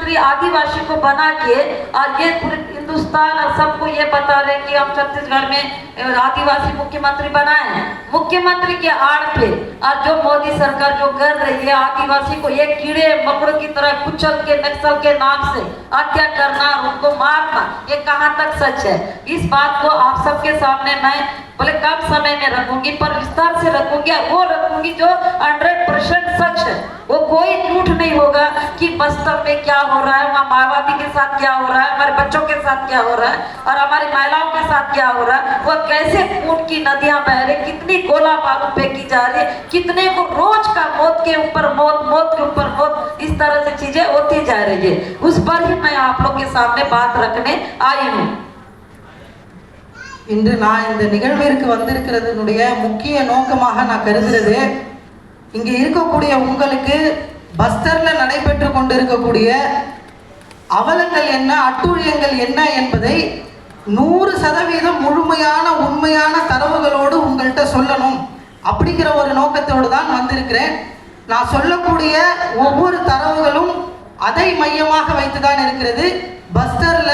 मुख्यमंत्री आदिवासी को बना के और ये पूरे हिंदुस्तान और सबको ये बता रहे कि हम छत्तीसगढ़ में आदिवासी मुख्यमंत्री बनाए हैं। मुख्यमंत्री के आड़ पे और जो मोदी सरकार जो कर रही है आदिवासी को एक कीड़े मकोड़ों की तरह कुचल के नक्सल के नाम से हत्या करना और उनको मारना, ये कहाँ तक सच है? इस बात को आप सबके सामने मैं बोले कम समय में रखूंगी पर विस्तार से रखूंगी, वो रखूंगी जो 100% सच है। वो कोई झूठ नहीं होगा कि बस्तर में क्या हो रहा है, वहाँ माओवादी के साथ क्या हो रहा है, हमारे बच्चों के साथ क्या हो रहा है और हमारी महिलाओं के साथ क्या हो रहा है, वो कैसे खून की नदियां बह रही, कितनी गोला बारूद फेंकी जा रही है, कितने को रोज का मौत के ऊपर मौत, मौत के ऊपर मौत, इस तरह से चीजें होती जा रही है। उस पर ही मैं आप लोग के सामने बात रखने आई हूँ। இன்று நான் இந்த நிகழ்விற்கு வந்திருக்கிறதுனுடைய முக்கிய நோக்கமாக நான் கருதுறது, இங்கே இருக்கக்கூடிய உங்களுக்கு பஸ்தர்ல நடைபெற்று கொண்டிருக்கக்கூடிய அவலங்கள் என்ன, அட்டூழியங்கள் என்ன என்பதை 100% முழுமையான உண்மையான தரவுகளோடு உங்கள்கிட்ட சொல்லணும் அப்படிங்கிற ஒரு நோக்கத்தோடு தான் வந்திருக்கிறேன். நான் சொல்லக்கூடிய ஒவ்வொரு தரவுகளும் அதை மையமாக வைத்துதான் இருக்கிறது. பஸ்தர்ல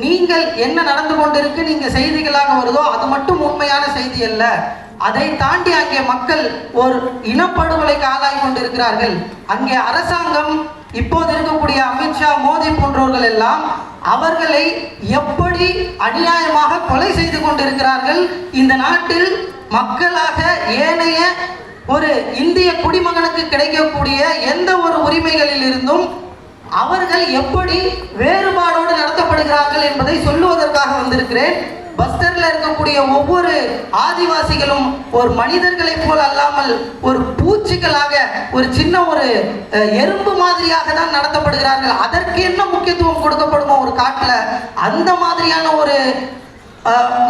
நீங்கள் என்ன நடந்து கொண்டிருக்கு நீங்க செய்திகளாக வருதோ அது மட்டும் உண்மையான செய்தி அல்ல. அதை தாண்டி அங்கே மக்கள் ஒரு இனப்படுகொலைக்கு ஆளாகி கொண்டிருக்கிறார்கள். அங்கே அரசாங்கம் இப்போது இருக்கக்கூடிய அமித்ஷா, மோடி போன்றவர்கள் எல்லாம் அவர்களை எப்படி அநியாயமாக கொலை செய்து கொண்டிருக்கிறார்கள். இந்த நாட்டில் மக்களாக ஏனைய ஒரு இந்திய குடிமகனுக்கு கிடைக்கக்கூடிய எந்த ஒரு உரிமைகளில் இருந்தும் அவர்கள் எப்படி வேறுபாடோடு நடத்தப்படுகிறார்கள் என்பதை சொல்லுவதற்காக வந்திருக்கிறேன். பஸ்தர்ல இருக்கக்கூடிய ஒவ்வொரு ஆதிவாசிகளும் ஒரு மனிதர்களை போல் அல்லாமல் ஒரு பூச்சிகளாக, ஒரு சின்ன ஒரு எறும்பு மாதிரியாக தான் நடத்தப்படுகிறார்கள். அதற்கு என்ன முக்கியத்துவம் கொடுக்கப்படுமோ ஒரு காட்டில், அந்த மாதிரியான ஒரு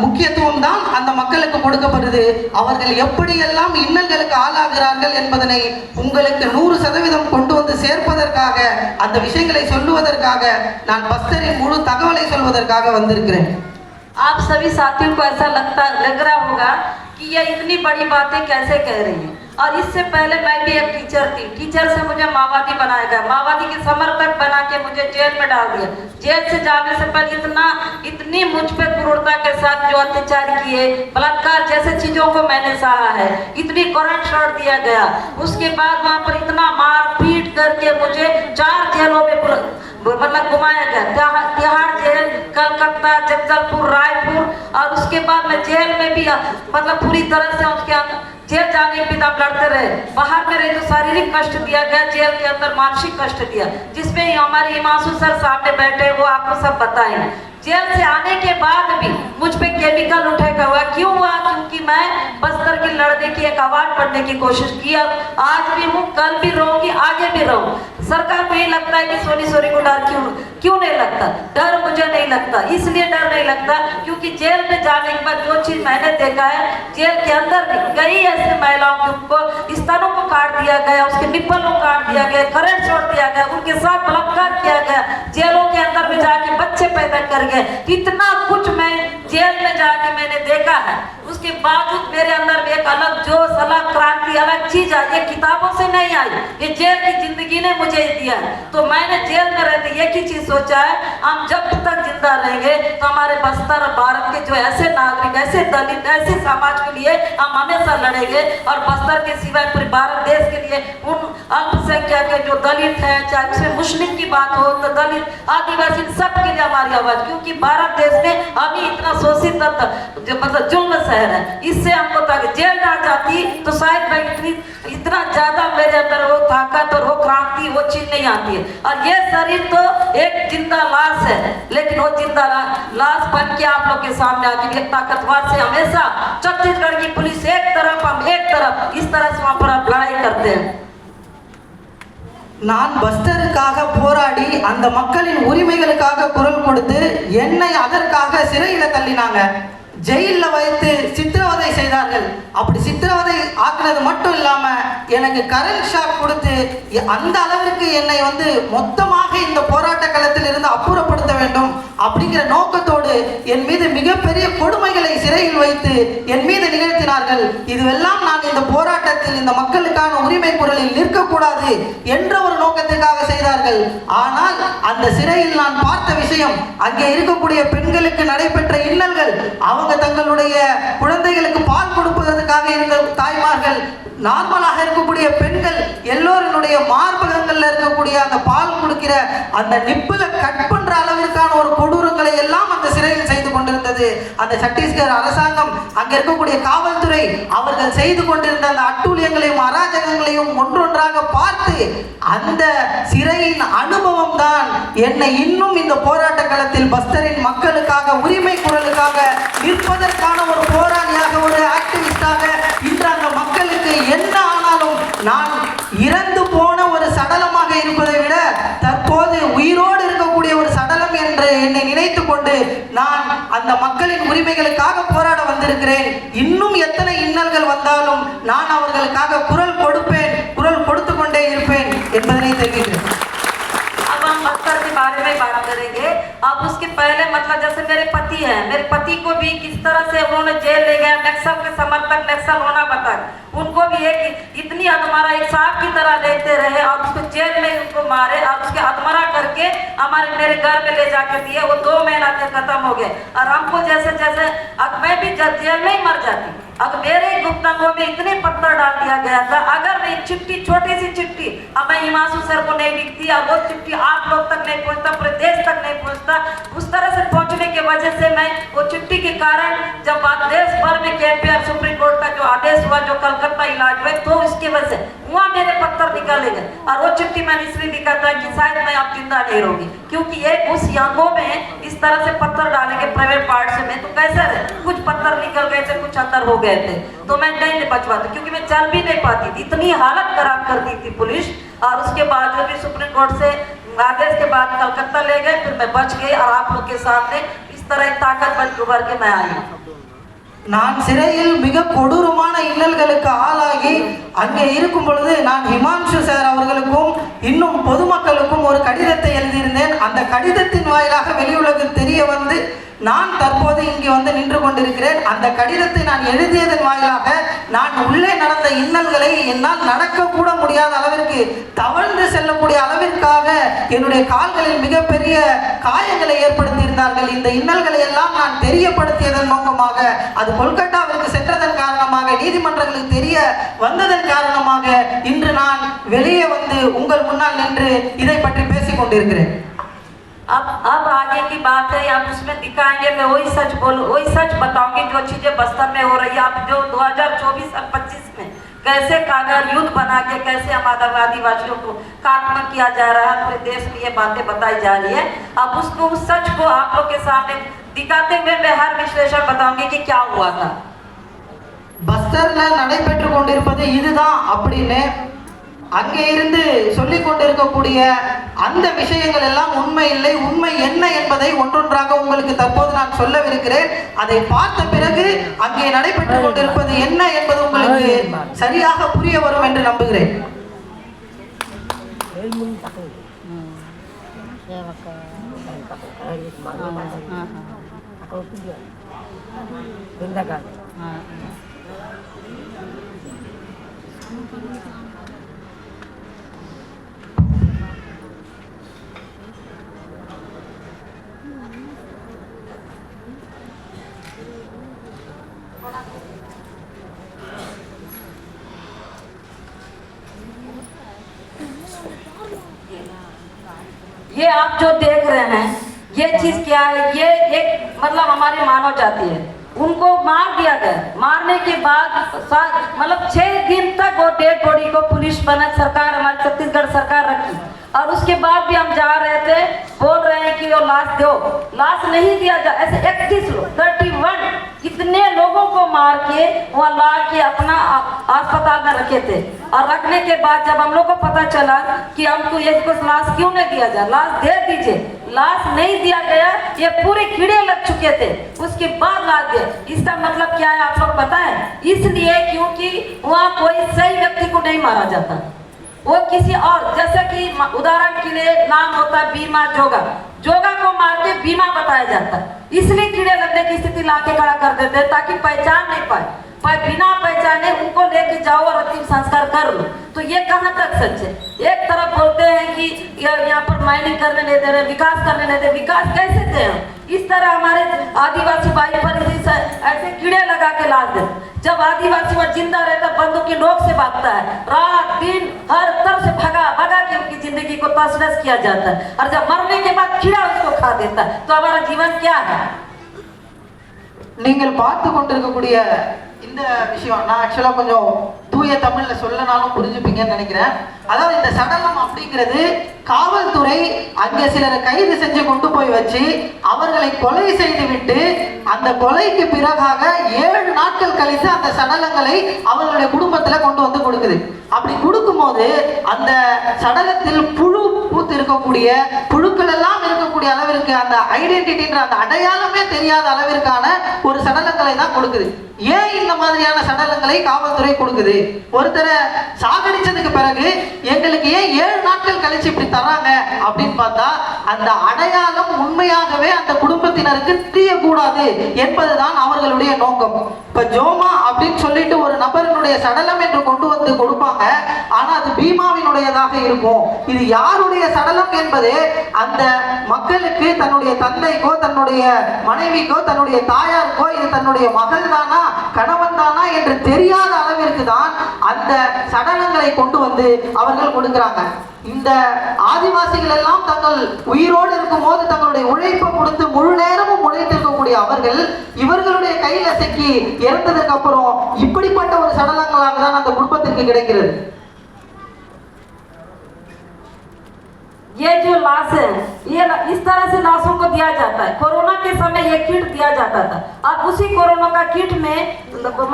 முக்கியத்துவம் தான் அந்த மக்களுக்கு கொடுக்கப்படுது. அவர்கள் எப்படியெல்லாம் இன்னல்களுக்கு ஆளாகிறார்கள் என்பதனை உங்களுக்கு 100% கொண்டு வந்து சேர்ப்பதற்காக, அந்த விஷயங்களை சொல்லுவதற்காக நான் பஸ்தரின் முழு தகவலை சொல்வதற்காக வந்திருக்கிறேன். आप सभी साथियों को ऐसा लग रहा होगा कि ये इतनी बड़ी बातें कैसे कह रही है। और इससे पहले मैं भी एक टीचर थी, टीचर से मुझे माओवादी बनाया गया, माओवादी के समर्थक बना के मुझे जेल में डाल दिया। जेल से जाने से पहले इतनी मुझ पे क्रूरता के साथ जो अत्याचार किए, बलात्कार जैसे चीजों को मैंने सहा है, इतनी करंट शॉट दिया गया। उसके बाद वहाँ पर इतना मार पीट करके मुझे 4 जेलों में मतलब घुमाया गया, तिहाड़ जेल, कलकत्ता, जगदलपुर, रायपुर, और उसके बाद मैं जेल में भी मतलब पूरी तरह से उसके जेल जाने के बिना लड़ते रहे। बाहर में रहे तो शारीरिक कष्ट दिया गया, जेल के अंदर मानसिक कष्ट दिया, जिसमें हमारे हिमांशु सर सामने बैठे वो आपको सब बताएंगे। जेल से आने के बाद भी मुझ पे केमिकल उठेगा हुआ, क्यों हुआ? क्योंकि मैं बस्तर की लड़ने की एक आवाज पढ़ने की कोशिश की। आज भी हूँ, कल भी रहूंगी, आगे भी रहूँ। सरकार को ये लगता है कि सोनी सोरी को डर क्यों नहीं लगता? डर मुझे नहीं लगता, इसलिए डर नहीं लगता क्योंकि जेल में जाने के बाद जो चीज मैंने देखा है, जेल के अंदर भी कई ऐसे महिलाओं के उनको स्तनों को काट दिया गया, उसके निप्पल को काट दिया गया, करंट छोड़ दिया गया, उनके साथ बलात्कार किया गया, जेलों के अंदर में जाके बच्चे पैदा कर गए। इतना कुछ मैं जेल में जाके मैंने देखा है। उसके बावजूद मेरे अंदर भी एक अलग जोश, अलग क्रांति, अलग चीज आई। ये किताबों से नहीं आई, ये जेल की जिंदगी ने मुझे दिया है। तो मैंने जेल में रहते एक ही चीज सोचा है, हम जब तक जिंदा रहेंगे तो हमारे बस्तर और भारत के जो ऐसे नागरिक, ऐसे दलित, ऐसे समाज के लिए हम हमेशा लड़ेंगे। और बस्तर के सिवाय पूरे भारत देश के लिए उन अल्पसंख्यक के जो दलित है, चाहे उसमें मुस्लिम की बात हो तो दलित, आदिवासी, सबके लिए हमारी आवाज, क्योंकि भारत देश में हम ही इतना शोषित मतलब जुल्म शहर है। इससे हमको ताकि जेल ना जाती तो शायद मैं इतना ज्यादा मेरे अंदर वो ताकत और वो क्रांति वो चीज नहीं आती है। और ये शरीर तो एक जिंदा लाश है, लेकिन वो जिंदा लाश बन के आप लोग के सामने आके एक ताकतवर से हमेशा छत्तीसगढ़ की पुलिस एक तरफ, हम एक तरफ, इस तरह से वहां पर आप लड़ाई करते हैं। நான் பஸ்தருக்காக போராடி அந்த மக்களின் உரிமைகளுக்காக குரல் கொடுத்து என்னை அதற்காக சிறையில் தள்ளினாங்க, ஜெயிலில் வைத்து சித்திரவதை செய்தார்கள். அப்படி சித்திரவதை ஆக்குனது மட்டும் இல்லாம எனக்கு கரண்ட் ஷாக் கொடுத்து அந்த அளவிற்கு என்னை மொத்தமாக இந்த போராட்ட களத்தில் இருந்து அப்புறப்படுத்த வேண்டும் அப்படிங்கிற நோக்கத்தோடு என் மீது மிகப்பெரிய கொடுமைகளை சிறையில் வைத்து என் மீது நிகழ்த்தினார்கள். இதுவெல்லாம் நான் இந்த போராட்டத்தில் இந்த மக்களுக்கான உரிமை குரலில் நிற்கக்கூடாது என்ற ஒரு நோக்கத்திற்காக செய்தார்கள். ஆனால் அந்த அந்த சிறையில் நான் பார்த்த விஷயம், அங்கே இருக்கக்கூடிய பெண்களுக்கு நடைபெற்ற இன்னல்கள், அவங்க தங்களுடைய குழந்தைகளுக்கு பால் கொடுப்பதற்காக இருந்த தாய்மார்கள், நார்மலாக இருக்கக்கூடிய பெண்கள் எல்லோருடைய மார்பகங்கள்ல இருக்கக்கூடிய அந்த பால் கொடுக்கிற அந்த நிப்புல கட் பண்ற அளவிற்கான ஒரு கொடூரங்களை எல்லாம் அந்த சிறையில் செய்து கொண்டிருந்தது அந்த சத்தீஸ்கர் அரசாங்கம். அங்க இருக்கக்கூடிய காவல்துறை அவர்கள் செய்து கொண்டிருந்த அந்த அட்டூழியங்களையும் அராஜகங்களையும் ஒன்றொன்றாக பார்த்து அந்த சிறையின் அனுபவம் தான் என்னை இன்னும் இந்த போராட்ட களத்தில் பஸ்தரின் மக்களுக்காக, உரிமை குரலுக்காக நிற்பதற்கான ஒரு போராளியாக, ஒரு ஆக்டிவிஸ்டாக, இன்று அந்த மக்களுக்கு என்ன ஆனாலும் நான் இறந்து போன ஒரு சடலமாக இருப்பதை விட தற்போது உயிரோடு இருக்கக்கூடிய ஒரு சடலம் என்று என்னை நினைத்து கொண்டு நான் அந்த மக்களின் உரிமைகளுக்காக போராட வந்திருக்கிறேன். இன்னும் எத்தனை இன்னல்கள் வந்தாலும் நான் அவர்களுக்காக குரல் கொடுப்பேன், குரல் கொடுத்து கொண்டே இருப்பேன் என்பதனை தெரிவிக்கிறேன். अब हम बस्तर के बारे में बात करेंगे। अब उसके पहले मतलब जैसे मेरे पति हैं, मेरे पति को भी किस तरह से उन्होंने जेल ले गया, नक्सल के समर्थक नक्सल होना बता, उनको भी एक इतनी अधमरा एक सांप की तरह लेते रहे और उसको जेल में उनको मारे और उसके अधमरा करके हमारे मेरे घर में ले जाकर दिए। वो 2 महीना तक खत्म हो गए और हमको जैसे जैसे अब मैं भी जेल में ही मर जाती। अब मेरे गुप्तांगों में इतने पत्थर डाल दिया गया था, अगर मैं चिट्ठी, छोटी सी चिट्ठी अब मैं हिमांशु सर को नहीं लिखती और वो चिट्ठी आप लोग तक नहीं पहुंचता, पूरे देश तक नहीं पहुंचता, उस तरह से पहुंचने की वजह से मैं वो चिट्ठी के कारण जब देश भर में KPR सुप्रीम कोर्ट का जो आदेश हुआ, जो कलकत्ता इलाज हुए, तो इसकी वजह से वहाँ मेरे पत्थर निकाले गए और वो चिट्ठी मैंने इसलिए लिखा था कि शायद मैं अब जिंदा नहीं रहूंगी, क्योंकि ये उस यांगों में इस तरह से पत्थर डालेंगे प्राइवेट पार्ट से में तो कैसे रहे, कुछ पत्थर निकल गए थे, कुछ अंदर हो गए थे, तो मैं नहीं बच पाती क्योंकि मैं चल भी नहीं पाती थी, इतनी हालत खराब कर दी थी पुलिस। और उसके बाद जो भी सुप्रीम कोर्ट से आदेश के बाद कलकत्ता ले गए, फिर मैं बच गई और आप लोग के सामने इस तरह ताकत बन उभर के मैं आई। நான் சிறையில் மிக கொடூரமான இன்னல்களுக்கு ஆளாகி அங்கே இருக்கும் பொழுது நான் ஹிமான்ஷு சார் அவர்களுக்கும் இன்னும் பொதுமக்களுக்கும் ஒரு கடிதத்தை எழுதியிருந்தேன். அந்த கடிதத்தின் வாயிலாக வெளியுலகில் தெரிய வந்து நான் தற்போது இங்கே வந்து நின்று கொண்டிருக்கிறேன். அந்த கடிதத்தை நான் எழுதியதன் வாயிலாக நான் உள்ளே நடந்த இன்னல்களை என்னால் நடக்கக்கூட முடியாத அளவிற்கு, தவழ்ந்து செல்லக்கூடிய அளவிற்காக என்னுடைய கால்களில் மிகப்பெரிய காயங்களை ஏற்படுத்தியிருந்தார்கள். இந்த இன்னல்களை எல்லாம் நான் தெரியப்படுத்தியதன் நோக்கமாக, அது கொல்கத்தாவிற்கு சென்றதன் காரணமாக, நீதிமன்றங்களுக்கு தெரிய வந்ததன் காரணமாக இன்று நான் வெளியே வந்து உங்கள் முன்னால் நின்று இதை பற்றி பேசிக் கொண்டிருக்கிறேன். अब आगे की बात है, आप उसमें दिखाएंगे, मैं वही सच बोलूँ, वही सच बताऊंगी जो चीजें बस्तर में हो रही है। अब जो 2024 और 25 में कैसे कागर युद्ध बना के कैसे हमारे आदिवासियों को खात्मा किया जा रहा है, पूरे देश में ये बातें बताई जा रही है। अब उसको उस सच को आप लोग के सामने दिखाते हुए मैं हर विश्लेषण बताऊंगी कि क्या हुआ था। பஸ்தர்ல நடைபெற்று கொண்டிருப்பது இதுதான் அப்படின்னு அங்கே இருந்து சொல்லிக் கொண்டிருக்கக்கூடிய அந்த விஷயங்கள் எல்லாம் உண்மை இல்லை. உண்மை என்ன என்பதை ஒன்றொன்றாக உங்களுக்கு தற்போது நான் சொல்லவிருக்கிறேன். அதை பார்த்த பிறகு அங்கே நடைபெற்று கொண்டிருப்பது என்ன என்பது உங்களுக்கு சரியாக புரிய வரும் என்று நம்புகிறேன். ये आप जो देख रहे हैं ये चीज क्या है, ये एक मतलब हमारी मानव जाति है, उनको मार दिया गया। मारने के बाद मतलब 6 दिन तक वो डेड बॉडी को पुलिस बना सरकार, हमारी छत्तीसगढ़ सरकार रखी और उसके बाद भी हम जा रहे थे, बोल रहे हैं कि वो लाश दो, लाश नहीं दिया जा, ऐसे 31 लोग 31 कितने लोगों को मार के वहाँ ला के अपना अस्पताल में रखे थे। और रखने के बाद जब हम लोग को पता चला कि हमको ये लाश क्यों नहीं दिया जाए, लाश दे दीजिए, लाश नहीं दिया गया, ये पूरे कीड़े लग चुके थे, उसके बाद लाश दिए। इसका मतलब क्या है आप लोग बताएं, इसलिए क्योंकि वहाँ कोई सही व्यक्ति को नहीं मारा जाता, वो किसी और, जैसे कि उदाहरण के लिए नाम होता है बीमा जोगा, जोगा को मार के बीमा बताया जाता है, इसलिए कीड़े लगने की स्थिति ला के खड़ा कर देते हैं ताकि पहचान नहीं पाए। बिना पहचाने उनको लेके जाओ और अंतिम संस्कार कर लो, तो ये कहाँ तक सच है? एक तरफ बोलते हैं कि यहाँ पर माइनिंग करने नहीं दे रहे, विकास करने नहीं दे, विकास कैसे दें हम? इस तरह हमारे आदिवासी भाई पर ऐसे कीड़े लगा के लाद दे। जब आदिवासी वो जिंदा रहता बंदूक की नोक से भागता है, रात दिन हर तरफ से भगा भगा के उनकी जिंदगी को तहस-नहस किया जाता है, और जब मरने के बाद कीड़ा उसको खा देता है, तो हमारा जीवन क्या है? நீங்கள் பார்த்து கொண்டிருக்கக்கூடிய இந்த விஷயம் நான் ஆக்சுவலா கொஞ்சம் தூய தமிழ்ல சொல்லனாலும் புரிஞ்சுப்பீங்கன்னு நினைக்கிறேன். அதாவது இந்த சடலம் அப்படிங்கிறது காவல்துறை அங்கே சிலரை கைது செஞ்சு கொண்டு போய் வச்சு அவர்களை கொலை செய்து விட்டு அந்த கொலைக்கு பிறகாக 7 நாட்கள் கழித்து அந்த சடலங்களை அவர்களுடைய குடும்பத்துல கொண்டு வந்து கொடுக்குது. அப்படி கொடுக்கும்போது அந்த சடலத்தில் புழு பூத்து இருக்கக்கூடிய புழுக்கள் எல்லாம் இருக்கக்கூடிய அளவிற்கு அந்த ஐடென்டிட்டின்ற அந்த அடையாளமே தெரியாத அளவிற்கான ஒரு சடலங்களை தான் கொடுக்குது. ஏன் இந்த மாதிரியான சடலங்களை காவல்துறை கொடுக்குது? ஒருத்தரை சாகடிச்சதுக்கு பிறகு எங்களுக்கு ஏன் 7 நாட்கள் கழிச்சு இப்படி தராங்க அப்படின்னு பார்த்தா அந்த அடையாளம் உண்மையாகவே அந்த குடும்பத்தினருக்கு தெரியக்கூடாது என்பதுதான் அவர்களுடைய நோக்கம். இப்ப ஜோமா அப்படின்னு சொல்லிட்டு ஒரு நபரினுடைய சடலம் என்று கொண்டு வந்து கொடுப்பாங்க. ஆனா அது பீமாவினுடையதாக இருக்கும். இது யாருடைய சடலம் என்பதே அந்த மக்களுக்கு தன்னுடைய தந்தைக்கோ தன்னுடைய மனைவிக்கோ தன்னுடைய தாயாருக்கோ இது தன்னுடைய மகள் தானா கணவன் தானா என்று தெரியாத அளவிற்கு தான் அந்த சடலங்களை கொண்டு வந்து அவர்கள் கொடுக்கிறாங்க. இந்த ஆதிவாசிகள் எல்லாம் தங்கள் உயிரோடு இருக்கும் போது தங்களுடைய உழைப்பை கொடுத்து முழு நேரமும் உழைத்திருக்கக்கூடிய அவர்கள் இவர்களுடைய கையில சிக்கி இறந்ததுக்கு அப்புறம் இப்படிப்பட்ட ஒரு சடலங்களாக தான் அந்த குடும்பத்திற்கு கிடைக்கிறது. ये जो लाश है ये इस तरह से लाशों को दिया जाता है। कोरोना के समय ये किट दिया जाता था। अब उसी कोरोना का किट में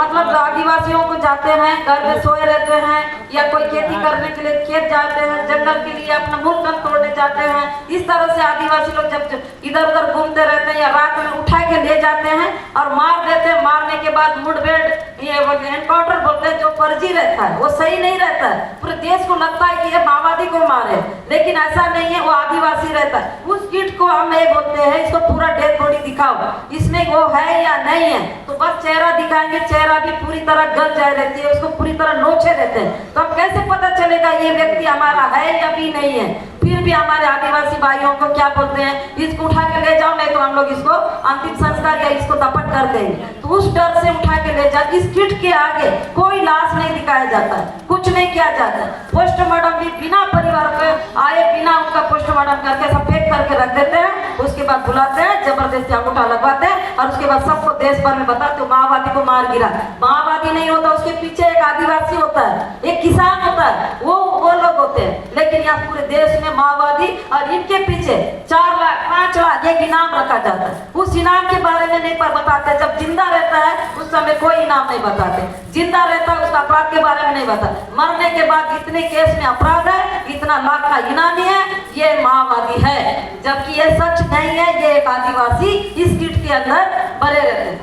मतलब आदिवासियों को जाते हैं, घर में सोए रहते हैं, या कोई खेती करने के लिए खेत जाते हैं, जंगल के लिए अपना मूलतन तोड़ने जाते हैं। इस तरह से आदिवासी लोग जब इधर उधर घूमते रहते हैं या रात में उठा के ले जाते हैं और मार देते हैं। मारने के बाद मुठभेड़ ये एनकाउंटर बोलते हैं, जो फर्जी रहता है वो सही नहीं रहता है। पूरे देश को लगता है कि ये माओवादी को मारे, लेकिन ऐसा नहीं है, वो आदिवासी रहता है। उस किट को हम ये बोलते हैं इसको पूरा डेड बॉडी दिखाओ, इसमें वो है या नहीं है, तो बस चेहरा दिखाएंगे, चेहरा भी पूरी तरह गल जाए रहती है, उसको पूरी तरह नोचे रहते हैं, तो अब कैसे पता चलेगा ये व्यक्ति हमारा है या भी नहीं है? फिर भी हमारे आदिवासी भाइयों को क्या बोलते हैं, इसको उठा के ले जाओ, नहीं तो हम लोग इसको अंतिम संस्कार या इसको दफन कर देंगे। तो उस डर से उठा के ले जाओ। इस किट के आगे कोई लाश नहीं दिखाया जाता है, कुछ नहीं किया जाता है। पोस्टमार्टम भी बिना परिवार पे आए बिना उनका पोस्टमार्टम करके सब पैक करके रख देते हैं। उसके बाद बुलाते हैं, जबरदस्ती अंगूठा लगवाते हैं और उसके बाद सबको देश भर में बताते हो माओवादी को मार गिरा। माओवादी नहीं होता, उसके पीछे एक आदिवासी होता है, एक किसान होता है, वो लोग होते हैं। लेकिन यहाँ पूरे देश में माओवादी और इनके पीछे 4 लाख 5 लाख एक इनाम रखा जाता है। उस इनाम के बारे में नहीं बताते। जब जिंदा रहता है उस समय कोई इनाम नहीं बताते, जिंदा रहता है उसका अपराध के बारे में नहीं बताते। मरने के बाद इतने केस में अपराध है, इतना लाख का इनामी है, ये माओवादी है, जबकि ये सच नहीं है। ये एक आदिवासी इस किट के अंदर भरे रहते हैं।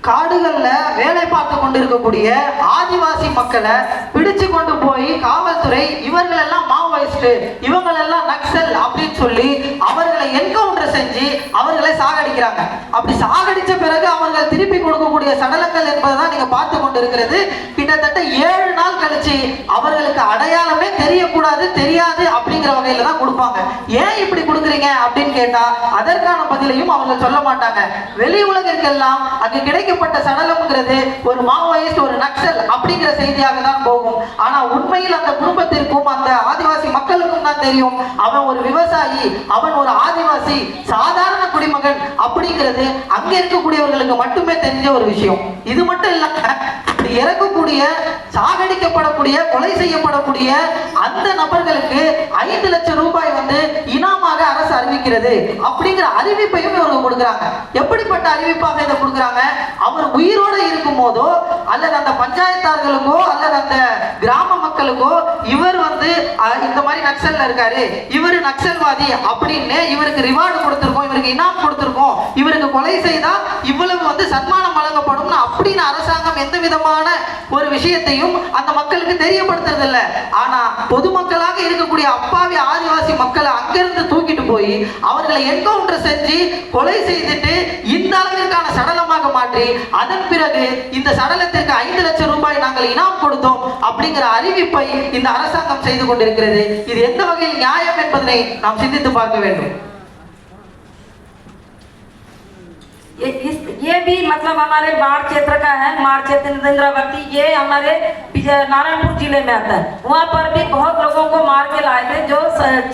காடுகள்ல வேலை பார்த்து கொண்டிருக்கக்கூடிய ஆதிவாசி மக்களை பிடிச்சு கொண்டு போய் காவல்துறை இவர்கள் எல்லாம் மாவோயிஸ்ட், இவங்கள் எல்லாம் நக்சல் அப்படின்னு சொல்லி அவர்களை என்கவுண்டர் செஞ்சு அவர்களை சாகடிக்கிறாங்க. அப்படி சாகடிச்ச பிறகு அவர்கள் திருப்பி கொடுக்கக்கூடிய சடலங்கள் என்பதுதான் நீங்க பார்த்து கொண்டிருக்கிறது. கிட்டத்தட்ட 7 நாள் கழிச்சு அவர்களுக்கு அடையாளமே தெரியக்கூடாது, தெரியாது அப்படிங்கிற வகையில தான் கொடுப்பாங்க. ஏன் இப்படி கொடுக்குறீங்க அப்படின்னு கேட்டா அதற்கான பதிலையும் அவங்க சொல்ல மாட்டாங்க. வெளி உலகிற்கெல்லாம் அங்கு கிடைக்கப்பட்ட சடலம்ங்கிறது ஒரு மாவோயிஸ்ட், ஒரு நக்சல் அப்படிங்கிற செய்தியாக தான் போகும். ஆனா உண்மையில் அந்த குடும்பத்திற்கும் அந்த ஆதிவாசி மக்களுக்கும் தான் தெரியும் அவன் ஒரு விவசாயி, அவன் ஒரு ஆதிவாசி, சாதாரண குடிமகன் அப்படிங்கிறது அங்க இருக்கக்கூடியவர்களுக்கு மட்டுமே தெரிஞ்ச ஒரு விஷயம். இது மட்டும் இல்ல, இறக்கக்கூடிய சாகடிக்கப்படக்கூடிய கொலை செய்யப்படக்கூடிய அந்த நபர்களுக்கு 5 லட்சம் ரூபாய் இனாமாக அரசு அறிவிக்கிறது அப்படிங்கிற அறிவிப்பையும் இவங்க கொடுக்குறாங்க. எப்படிப்பட்ட அறிவிப்பாக இதை கொடுக்குறாங்க? அவர் உயிரோடு இருக்கும் போதோ அல்லது அந்த பஞ்சாயத்தார்களுக்கோ அல்லது அந்த கிராம மக்களுக்கோ இவர் இந்த மாதிரி நக்சல்ல இருக்காரு, இவர் நக்சல்வாதி அப்படின்னு இவருக்கு ரிவார்டு கொடுத்திருக்கோம், இவருக்கு இனாம் கொடுத்திருக்கோம், இவருக்கு கொலை செய்தா இவ்வளவு சன்மானம் வழங்கப்படும் அப்படின்னு அரசாங்கம் எந்த விதமான ஒரு விஷயத்தையும் அந்த மக்களுக்கு தெரியப்படுத்துறது இல்லை. ஆனா பொதுமக்களாக இருக்கக்கூடிய அப்பாவி ஆதிவாசி ஆதிவாசி மக்களை அங்கிருந்து தூக்கிட்டு போய் அவர்களை என்கவுண்டர் செஞ்சு கொலை செய்துட்டு இந்த அளவிற்கான சடலமாக மாற்றி அதன் பிறகு இந்த சடலத்திற்கு 5 லட்சம் ரூபாய் நாங்கள் இனாம் கொடுத்தோம் அப்படிங்கிற அறிவிப்பை இந்த அரசாங்கம் செய்து கொண்டிருக்கிறது. இது எந்த வகையில் நியாயம் என்பதனை நாம் சிந்தித்து பார்க்க வேண்டும். ये भी मतलब हमारे बाढ़ क्षेत्र का है। बाढ़ क्षेत्र इंद्रावती ये हमारे नारायणपुर जिले में आता है। वहाँ पर भी बहुत लोगों को मार के लाए थे, जो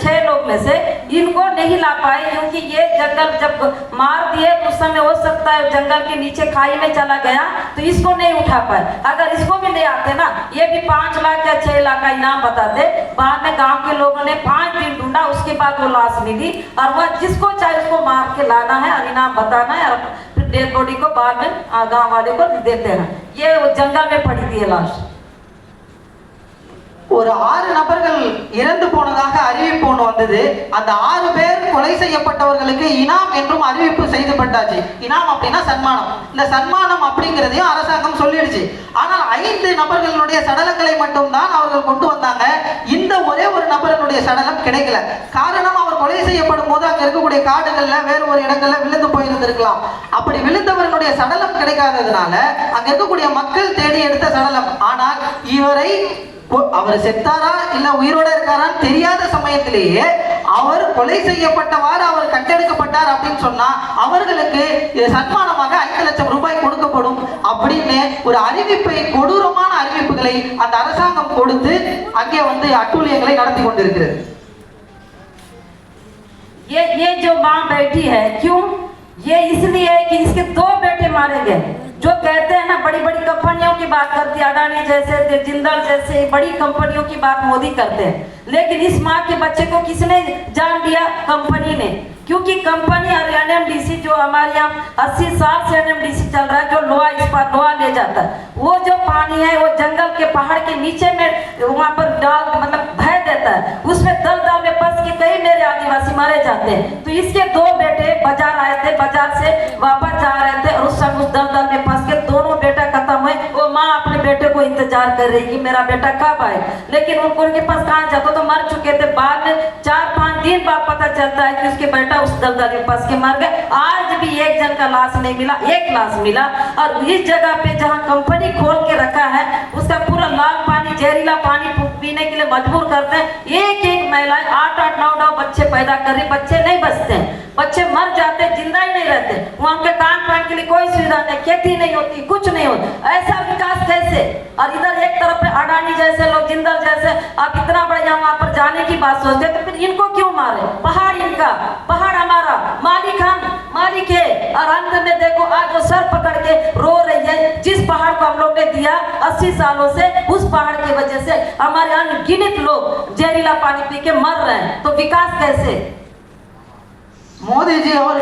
6 लोग में से इनको नहीं ला पाए क्योंकि ये जंगल जब मार दिए उस समय हो सकता है जंगल के नीचे खाई में चला गया तो इसको नहीं उठा पाए। अगर इसको भी ले आते ना, ये भी 5 लाख या 6 लाख का इनाम बताते। बाद में गाँव के लोगों ने 5 दिन ढूंढा, उसके बाद वो लाश मिली और वह जिसको चाहे उसको मार के लाना है और इनाम बताना है और डेड बॉडी को बाद में गांव वाले को देते हैं। ये जंगल में पड़ी थी लाश। ஒரு 6 நபர்கள் இறந்து போனதாக அறிவிப்பு ஒன்று வந்தது. அந்த 6 பேர் கொலை செய்யப்பட்டவர்களுக்கு இனாம் என்றும் அறிவிப்பு செய்யப்பட்டாச்சு. இனாம் அப்படின்னா சன்மானம். இந்த சன்மானம் அப்படிங்கிறதையும் அரசாங்கம் சொல்லிடுச்சு. ஆனால் 5 நபர்களுடைய சடலங்களை மட்டும்தான் அவர்கள் கொண்டு வந்தாங்க. இந்த ஒரே ஒரு நபர்களுடைய சடலம் கிடைக்கல. காரணம், அவர் கொலை செய்யப்படும் போது அங்க இருக்கக்கூடிய காடுகள்ல வேறு ஒரு இடங்கள்ல விழுந்து போயிருந்திருக்கலாம். அப்படி விழுந்தவர்களுடைய சடலம் கிடைக்காததுனால அங்க இருக்கக்கூடிய மக்கள் தேடி எடுத்த சடலம். ஆனால் இவரை அவர் செத்தாரா இல்ல உயிரோட இருக்காரான்னு தெரியாத சமயத்திலேயே அவர் கொலை செய்யப்பட்டவாறு அவர் கண்டெடுக்கப்பட்டார் அப்படின்னு சொன்னா அவர்களுக்கு சன்மானமாக 5 லட்சம் ரூபாய் கொடுக்கப்படும் அப்படின்னு ஒரு அறிவிப்பை, கொடூரமான அறிவிப்புகளை அந்த அரசாங்கம் கொடுத்து அங்கே வந்து அட்டூழியங்களை நடத்தி கொண்டிருக்கிறது. ये जो मां बैठी है, क्यों? ये इसलिए है कि इसके 2 बेटे मारे गए। जो कहते हैं ना, बड़ी बड़ी कंपनियों की बात करती है, अडानी जैसे, जिंदल जैसे बड़ी कंपनियों की बात मोदी करते हैं, लेकिन इस माँ के बच्चे को किसने जान दिया? कंपनी ने। क्योंकि कंपनी और एनएमडीसी जो हमारे यहाँ 80 साल से एनएमडीसी चल रहा है, जो लोहा इस्पात लोहा ले जाता है, वो जो पानी है वो जंगल के पहाड़ के नीचे में वहाँ पर डाल मतलब बह देता है, उसमें दल में फंस के कई मेरे आदिवासी मारे जाते हैं। तो इसके 2 बेटे बाजार आए थे, बाजार से वापस जा रहे थे और उस समय उस दल में फंस के दोनों बेटा खत्म हुए। वो माँ अपने बेटे को इंतजार कर रही कि मेरा बेटा कब आए, लेकिन उनके पास कहाँ जाता, तो मर चुके थे। बाद में 4-5 दिन बाद पता चलता है कि उसके बेटा उस दलदल में फंस के मर गए। आज भी एक जन का लाश नहीं मिला, एक लाश मिला। और इस जगह पे जहाँ कंपनी खोल के रखा है उसका पूरा लाल पानी, जहरीला पानी पीने के लिए मजबूर करते हैं। एक महिलाएं 8-8, 9-9 बच्चे पैदा कर रही, बच्चे नहीं बचते हैं, बच्चे मर जाते, जिंदा ही नहीं रहते। वहाँ के खान पान के लिए कोई सुविधा नहीं, खेती नहीं होती, कुछ नहीं होता। ऐसा विकास कैसे? और इधर एक तरफ पे अडानी जैसे लोग, जिंदल जैसे, आप इतना बड़ा यहाँ वहाँ पर जाने की बात सोचते, तो फिर इनको क्यों मारे? पहाड़ इनका, पहाड़ हमारा, मालिक हम, मालिक है। और अंत में देखो आज वो सर पकड़ के रो रही है, जिस पहाड़ को हम लोग ने दिया 80 सालों से, उस पहाड़ की वजह से हमारे अनगिनत लोग जहरीला पानी पी के मर रहे हैं। तो विकास कैसे? மோடி ஜி அவர்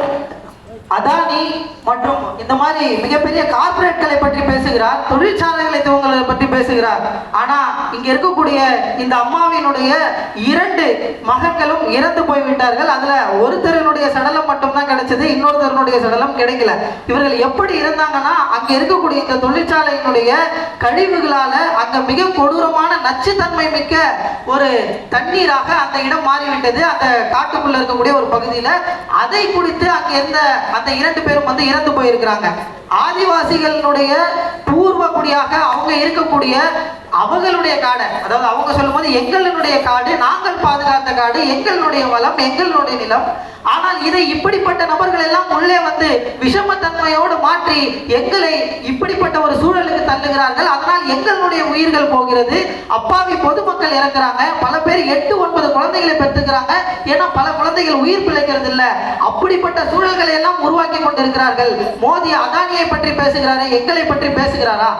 அதானி மற்றும் இந்த மாதிரி மிகப்பெரிய கார்ப்பரேட்களை பற்றி பேசுகிறார், தொழிற்சாலைகளை துவங்களை பற்றி பேசுகிறார். ஆனா இங்க இருக்கக்கூடிய இந்த அம்மாவினுடைய 2 மகன்களும் இறந்து போய்விட்டார்கள். அதுல ஒருத்தருடைய சடலம் மட்டும்தான் கிடைச்சது, இன்னொருத்தருடைய சடலம் கிடைக்கல. இவர்கள் எப்படி இருந்தாங்கன்னா, அங்க இருக்கக்கூடிய இந்த தொழிற்சாலையினுடைய கழிவுகளால அங்க மிக கொடூரமான நச்சுத்தன்மை மிக்க ஒரு தண்ணீராக அந்த இடம் மாறிவிட்டது. அந்த காட்டுக்குள்ள இருக்கக்கூடிய ஒரு பகுதியில அதை குடித்து அங்க இருந்த அந்த 2 பேரும் வந்து இறந்து போயிருக்கிறாங்க. ஆதிவாசிகளுடைய பூர்வ குடியாக அவங்க இருக்கக்கூடிய அவங்களுடைய காடை, அதாவது அவங்க சொல்லும் போது எங்களுடைய காடு, நாங்கள் பாதுகாத்த காடு, எங்களுடைய வளம், எங்களுடைய நிலம். ஆனால் இதை இப்படிப்பட்ட நபர்கள் எல்லாம் உள்ளே வந்து விஷமத்தன்மையோடு மாற்றி எங்களை இப்படிப்பட்ட ஒரு சூழலுக்கு தள்ளுகிறார்கள். அதனால் எங்களுடைய உயிர்கள் போகிறது, அப்பாவி பொதுமக்கள் இறக்குறாங்க, பல பேர் 8-9 குழந்தைகளை பெற்றுக்கிறாங்க. ஏன்னா பல குழந்தைகள் உயிர் பிழைக்கிறது இல்லை. அப்படிப்பட்ட சூழல்களை எல்லாம் உருவாக்கி கொண்டிருக்கிறார்கள். மோடி அதானியை பற்றி பேசுகிறாரா, எங்களை பற்றி பேசுகிறாரா?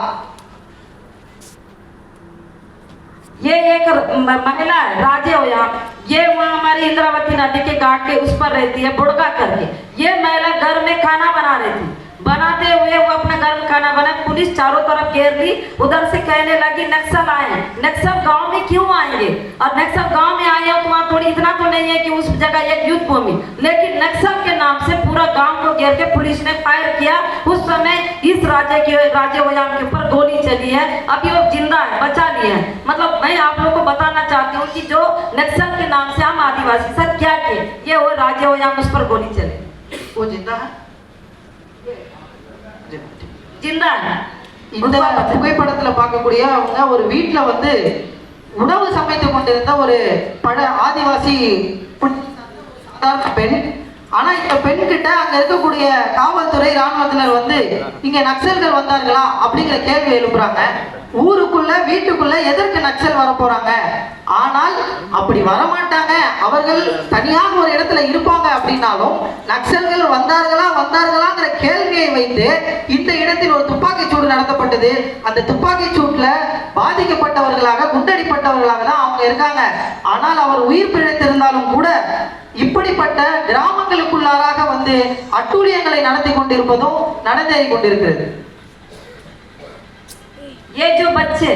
ये एक महिला है राजे हो यहाँ, ये वहाँ हमारी इंद्रावती नदी के घाट के उस पर रहती है, बुड़गा करके। ये महिला घर में खाना बना रही थी, बनाते हुए वो अपने घर में खाना बना, पुलिस चारों तरफ घेर ली। उधर से कहने लगी नक्सल आए हैं। नक्सल गांव में क्यों आएंगे? और नक्सल गांव में आए हो तो वहाँ थोड़ी इतना तो नहीं है कि उस जगह एक युद्ध भूमि, लेकिन नक्सल के नाम से पूरा गांव को घेर के पुलिस ने फायर किया। उस समय इस राजे वयाम के ऊपर गोली चली है, अभी वो जिंदा है, बचा लिए हैं। मतलब मैं आप लोग को बताना चाहती हूँ कि जो नक्सल के नाम से हम आदिवासी आदिवासी सर क्या किए, ये वो राजे हो या उस पर गोली चले, वो जिंदा है? जिंदा है। இந்த புகைப்படத்துல பார்க்கக்கூடிய அவங்க ஒரு வீட்டுல வந்து உணவு சமைத்து கொண்டிருந்த ஒரு ஆதிவாசி சாதாரண பெண். ஆனா இந்த பெண் கிட்ட அங்க இருக்கக்கூடிய காவல்துறை ராணுவத்தினர் வந்து இங்க நக்சல்கள் வந்தார்களா அப்படிங்கிற கேள்வி எழுப்புறாங்க. ஊருக்குள்ள வீட்டுக்குள்ள எதற்கு நக்சல் வர போறாங்க, ஆனால் அப்படி வரமாட்டாங்க, அவர்கள் தனியாக ஒரு இடத்துல இருப்பாங்க அப்படின்னாலும் நக்சல்கள் வந்தார்களாங்கிற கேள்வியை வைத்து இந்த இடத்தில் ஒரு துப்பாக்கி சூடு நடத்தப்பட்டது. அந்த துப்பாக்கி சூட்ல பாதிக்கப்பட்டவர்களாக குண்டடிப்பட்டவர்களாக தான் அவங்க இருக்காங்க. ஆனால் அவர் உயிர் பிழைத்திருந்தாலும் கூட இப்படிப்பட்ட கிராமங்களுக்குள்ளாராக வந்து அட்டூழியங்களை நடத்தி கொண்டிருப்பதும் நடந்தேறி கொண்டிருக்கிறது. ये जो बच्चे,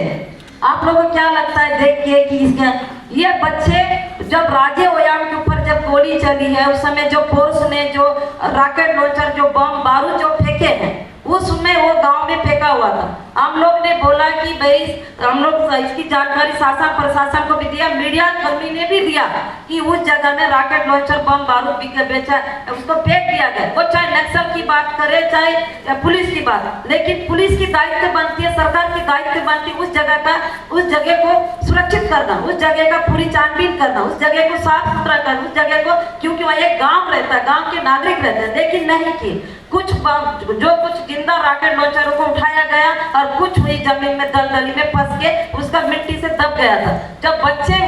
आप लोगों को क्या लगता है देख के कि इसका ये बच्चे जब राजे ओयाम के ऊपर जब गोली चली है उस समय जो फोर्स ने जो रॉकेट लॉन्चर जो बम बारूद जो फेंके हैं उसमें वो गांव में फेंका हुआ था। हम लोग ने बोला कि भाई हम लोग इसकी जानकारी शासन प्रशासन को भी दिया, मीडिया कर्मी ने भी दिया कि उस जगह में रॉकेट लॉन्चर बम बारूद बेचा उसको फेंक दिया गया। वो चाहे नक्सल की बात करे चाहे पुलिस की बात, लेकिन पुलिस की दायित्व बनती है, सरकार की दायित्व बनती है उस जगह को सुरक्षित करना, उस जगह का पूरी छानबीन करना, उस जगह को साफ सुथरा करना, उस जगह को, क्योंकि वहाँ एक गाँव रहता है, गाँव के नागरिक रहते हैं, लेकिन नहीं किए। कुछ जिंदा रॉकेट लॉन्चरों को उठाया गया और कुछ हुई जमीन में दलदली में फंस के उसका मिट्टी से दब गया था। जब बच्चे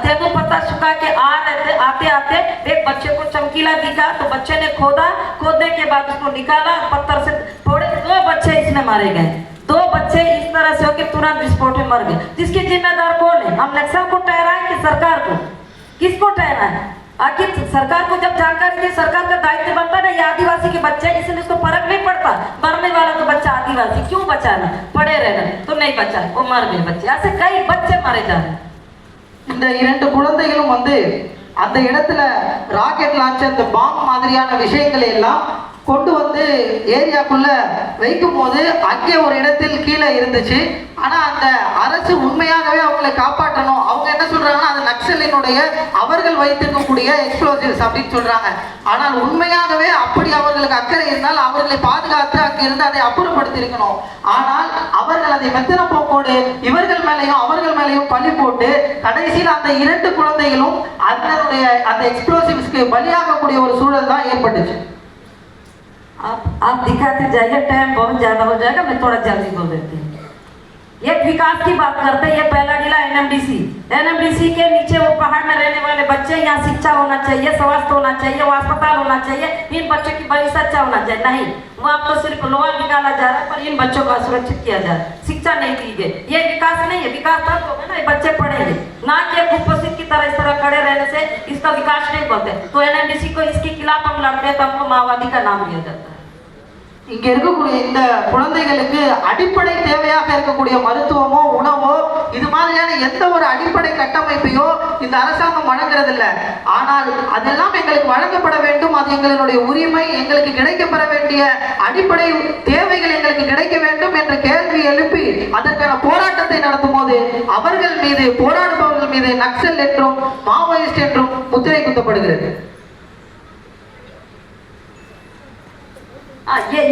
देखो पता सुखा के आ रहे थे, आते आते एक बच्चे को चमकीला दिखा तो बच्चे ने खोदने के बाद उसको निकाला, पत्थर से फोड़े, 2 बच्चे इसमें मारे गए। 2 बच्चे इस तरह से होकर तुरंत विस्फोट में मर गए। जिसकी जिम्मेदार कौन है? हम नक्सल को ठहराएं कि सरकार को? किसको ठहराएं? आखिर सरकार को जब जानकारी दी, सरकार का दायित्व बनता ना, ये आदिवासी के बच्चे, इसलिए उसको फर्क नहीं पड़ता, मरने वाला तो बच्चा आदिवासी क्यों बचाना, पड़े रहना तो नहीं बचा, वो मर गए बच्चे। ऐसे कई बच्चे मारे जा रहे हैं। இந்த 2 குழந்தைகளும் வந்து அந்த இடத்துல ராக்கெட் லான்ச்சர் இந்த பாம் மாதிரியான விஷயங்களை எல்லாம் கொண்டு வந்து ஏரியாக்குள்ள வைக்கும் போது அங்கே ஒரு இடத்தில் கீழே இருந்துச்சு. ஆனா அந்த அரசு உண்மையாகவே அவங்களை காப்பாற்றணும், அவங்க என்ன சொல்றாங்கன்னா அது நக்சலினுடைய அவர்கள் வைத்திருக்கக்கூடிய எக்ஸ்ப்ளோசிவ்ஸ் அப்படின்னு சொல்றாங்க. ஆனால் உண்மையாகவே அப்படி அவர்களுக்கு அக்கறை இருந்தால் அவர்களை பாதுகாத்து அங்கிருந்து அதை அப்புறப்படுத்தி இருக்கணும். ஆனால் அவர்கள் அதை மெத்தன போக்கோடு இவர்கள் மேலையும் அவர்கள் மேலையும் பழி போட்டு கடைசியில் அந்த 2 குழந்தைகளும் அதனுடைய அந்த எக்ஸ்ப்ளோசிவ்ஸ்க்கு பலியாகக்கூடிய ஒரு சூழல் தான் ஏற்பட்டுச்சு. आप दिखाते जाइए, टाइम बहुत ज्यादा हो जाएगा, मैं थोड़ा जल्दी बोल देती हूँ। एक विकास की बात करते हैं, ये पहला जिला एनएमडीसी के नीचे वो पहाड़ में रहने वाले बच्चे, यहाँ शिक्षा होना चाहिए, स्वास्थ्य होना चाहिए, वो अस्पताल होना चाहिए, इन बच्चों की भविष्य अच्छा होना चाहिए। नहीं, वहाँ तो सिर्फ लोहा निकाला जा रहा है, पर इन बच्चों को असुरक्षित किया जा रहा है, शिक्षा नहीं दी गई। ये विकास नहीं है, विकास तब होगा ना ये बच्चे पढ़ेंगे, ना कि कुपोषित की तरह इस तरह खड़े रहने से इसका विकास नहीं होते। तो एनएमडीसी को इसके खिलाफ हम लड़ते हैं तो हमको माओवादी का नाम दिया जाता है। இங்க இருக்கக்கூடிய இந்த குழந்தைகளுக்கு அடிப்படை தேவையாக இருக்கக்கூடிய மருத்துவமோ உணவோ இது மாதிரியான எந்த ஒரு அடிப்படை கட்டமைப்பையோ இந்த அரசாங்கம் வழங்குறது இல்லை. ஆனால் அதெல்லாம் எங்களுக்கு வழங்கப்பட வேண்டும், அது எங்களுடைய உரிமை, எங்களுக்கு கிடைக்கப்பெற வேண்டிய அடிப்படை தேவைகள் எங்களுக்கு கிடைக்க வேண்டும் என்ற கேள்வி எழுப்பி அதற்கான போராட்டத்தை நடத்தும் போது அவர்கள் மீது, போராடுபவர்கள் மீது நக்சல் என்றும் மாவோயிஸ்ட் என்றும் முத்திரை குத்தப்படுகிறது. ये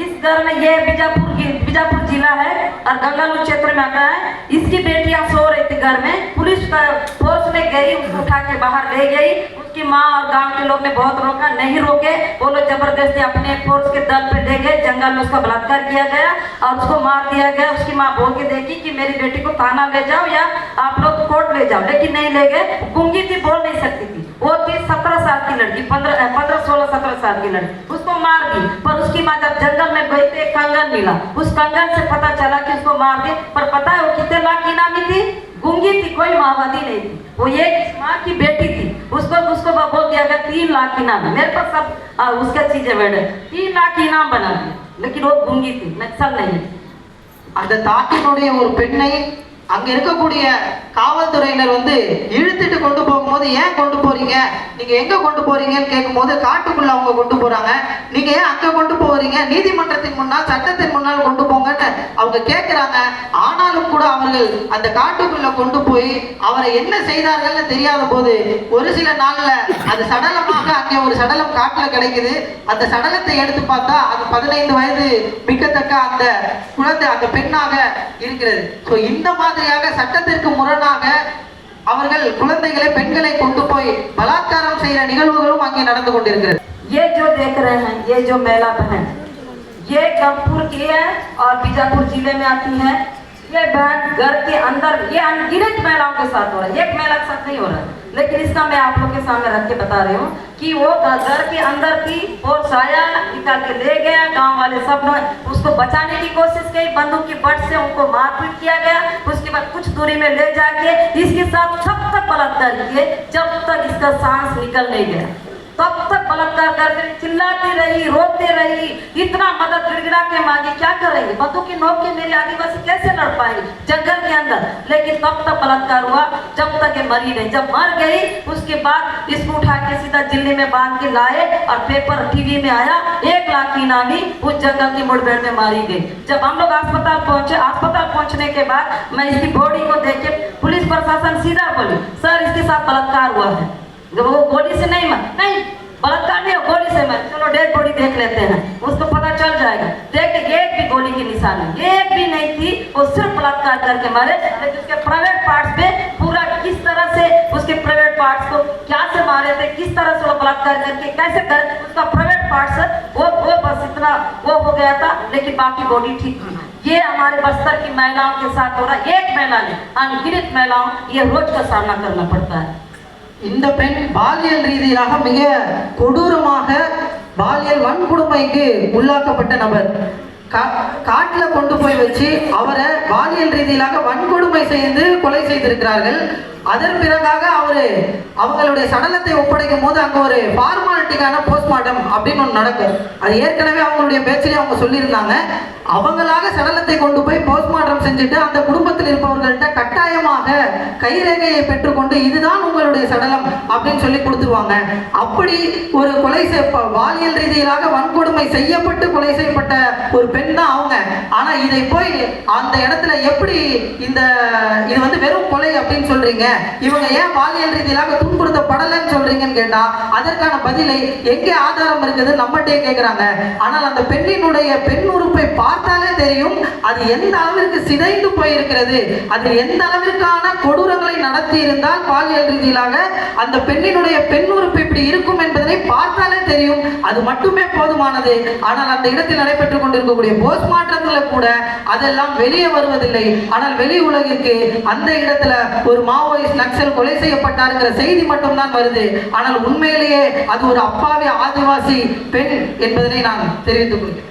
इस घर में ये बीजापुर जिला है और गंगालूर क्षेत्र में आता है। इसकी बेटियां सो रही थी घर में, पुलिस का फोर्स में गई, उसको उठा के बाहर ले गई। उसकी माँ और गांव के लोग ने बहुत रोका, नहीं रोके, वो लोग जबरदस्ती अपने फोर्स के दल पे ले गए, जंगल में उसका बलात्कार किया गया और उसको मार दिया गया। उसकी माँ बोल के देखी कि मेरी बेटी को थाना ले जाओ या आप लोग कोर्ट ले जाओ, लेकिन नहीं ले गए। गूंगी थी, बोल नहीं सकती थी, वो थी 17 साल की लड़की, 15-16-17 साल की लड़की, उसको मार दी। पर उसकी माँ जब जंगल में गई तो एक कंगन मिला, उस कंगन से पता चला कि उसको मार दे। पर पता है वो कितने लाख की इनामी थी? गूंगी थी, कोई माओवादी नहीं थी, वो एक माँ की बेटी थी। उसको बोल दिया गया 3 लाख इनाम, मेरे पास सब उसका चीजें बैठे 3 लाख इनाम बना दिया, लेकिन वो गूंगी थी, नक्सल नहीं। அந்த தாக்கினுடைய ஒரு பெண்ணை அங்க இருக்கக்கூடிய காவல்துறையினர் வந்து இழுத்துட்டு கொண்டு போகும்போது போது ஏன் கொண்டு போறீங்க, நீங்க எங்க கொண்டு போறீங்கன்னு கேட்கும்போது காட்டுக்குள்ள அவங்க கொண்டு போறாங்க. நீங்க ஏன் அங்க கொண்டு போறீங்க, நீதிமன்றத்தின் முன்னால் சட்டத்தின் முன்னால் கொண்டு போங்கன்னு அவங்க கேட்கிறாங்க. ஆனாலும் கூட அவர்கள் அந்த காட்டுக்குள்ள கொண்டு போய் அவரை என்ன செய்தார்கள்னு தெரியாத போது ஒரு சில நாள்ல அது சடலமாக அங்கே ஒரு சடலம் காட்டுல கிடைக்குது. அந்த சடலத்தை எடுத்து பார்த்தா அது 15 வயது மிக்கத்தக்க அந்த குழந்தை, அந்த பெண்ணாக இருக்கிறது. ஸோ இந்த மாதிரியாக சட்டத்திற்கு முரணாக அவர்கள் குழந்தைகளை, பெண்களை கொண்டு போய் பலாத்காரம் செய்கிற நிகழ்வுகளும் அங்கே நடந்து கொண்டிருக்கிறது. ये जो देख रहे हैं, ये जो मेला बहन, ये गंगपुर की है और बीजापुर जिले में आती है। ये बहन घर के अंदर, ये अनगिनत महिलाओं के साथ हो रहा है, एक महिला के साथ नहीं हो रहा है, लेकिन इसका मैं आप लोग के सामने रख के बता रही हूँ कि वो घर के अंदर थी और साया निकाल के ले गया। गांव वाले सब ने उसको बचाने की कोशिश की, बंदूक की बट से उनको मारपीट किया गया। उसके बाद कुछ दूरी में ले जाके इसके साथ तब तक बलात्कार किए जब तक इसका सांस निकल नहीं गया, तब तक बलात्कार करके चिल्लाती रही, रोती रही, इतना मदद गिड़गिड़ा के मांगी, क्या करेंगे, बंदूक की नोक के मेरे आदिवासी कैसे लड़ पाएंगे जंगल के अंदर। लेकिन तब तक बलात्कार हुआ जब तक ये मरी नहीं। जब मर गई उसके बाद इसको उठा के सीधा दिल्ली में बांध के लाए और पेपर टीवी में आया 1 लाख की इनामी उस जंगल की मुठभेड़ में मारी गई। जब हम लोग अस्पताल पहुंचे, अस्पताल पहुंचने के बाद मैं इसकी बॉडी को देख के पुलिस प्रशासन सीधा बोली, सर इसके साथ बलात्कार हुआ है। जब वो गोली से नहीं बलात्कार नहीं हो, गोली से मर, चलो डेड बॉडी देख लेते हैं, उसको पता चल जाएगा। देख एक भी गोली की निशानी एक भी नहीं थी, वो सिर्फ बलात्कार करके मारे। लेकिन उसके प्राइवेट पार्ट्स पे पूरा किस तरह से उसके प्राइवेट पार्ट्स को क्या से मारे थे, किस तरह से वो बलात्कार करके कैसे कर, उसका प्राइवेट पार्ट्स वो बस इतना वो हो गया था, लेकिन बाकी बॉडी ठीक थी। ये हमारे बस्तर की महिलाओं के साथ हो रहा है। एक महिला नहीं, अनगिनत महिलाओं ये रोज का सामना करना पड़ता है। இந்த பெண் பாலியல் ரீதியாக மிக கொடூரமாக பாலியல் வன்கொடுமைக்கு உள்ளாக்கப்பட்ட நபர். காட்டில் கொண்டு போய் வச்சு அவரை பாலியல் ரீதியாக வன்கொடுமை செய்து கொலை செய்திருக்கிறார்கள். அதன் பிறகாக அவங்களுடைய சடலத்தை ஒப்படைக்கும் போது அங்கே ஒரு ஃபார்மாலிட்டிக்கான போஸ்ட்மார்ட்டம் அப்படின்னு ஒன்று நடக்கும். அது ஏற்கனவே அவங்களுடைய பேச்சிலே அவங்க சொல்லியிருந்தாங்க. அவங்களாக சடலத்தை கொண்டு போய் போஸ்ட்மார்ட்டம் செஞ்சுட்டு அந்த குடும்பத்தில் இருப்பவர்கள்ட்ட கட்டாயமாக கைரேகையை பெற்றுக்கொண்டு இதுதான் உங்களுடைய சடலம் அப்படின்னு சொல்லி கொடுத்துருவாங்க. அப்படி ஒரு பாலியல் ரீதியாக வன்கொடுமை செய்யப்பட்டு கொலை செய்யப்பட்ட ஒரு பெண் தான் அவங்க. ஆனா இதை போய் அந்த இடத்துல எப்படி இது வந்து வெறும் கொலை அப்படின்னு சொல்றீங்க, இவங்க ஏன் பாலியல் ரீதியாக துன்புறுத்தப்படலைன்னு சொல்றீங்கன்னு கேட்டா அதற்கான பதிலை எங்கே ஆதாரம் இருக்குது நம்மகிட்டே கேட்கிறாங்க. ஆனால் அந்த பெண்ணினுடைய பெண் உறுப்பை பார்த்தாலே தெரியும் அது எந்த அளவிற்கு சிதைந்து போயிருக்கிறது, அதில் எந்த அளவிற்கான கொடூரங்களை நடத்தி இருந்தால் பாலியல் ரீதியாக அந்த பெண்ணினுடைய பெண் உறுப்பு இப்படி இருக்கும் என்பதனை பார்த்தாலே தெரியும். அது மட்டுமே போதுமானது. ஆனால் அந்த இடத்தில் நடைபெற்றுக் கொண்டிருக்கக்கூடிய போஸ்ட்மார்ட்டத்தில் கூட அதெல்லாம் வெளியே வருவதில்லை. ஆனால் வெளி உலகிற்கு அந்த இடத்துல ஒரு மாவோயிஸ்ட் நக்சல் கொலை செய்யப்பட்டாருங்கிற செய்தி மட்டும்தான் வருது. ஆனால் உண்மையிலேயே அது ஒரு அப்பாவி ஆதிவாசி பெண் என்பதனை நான் தெரிவித்துக் கொள்கிறேன்.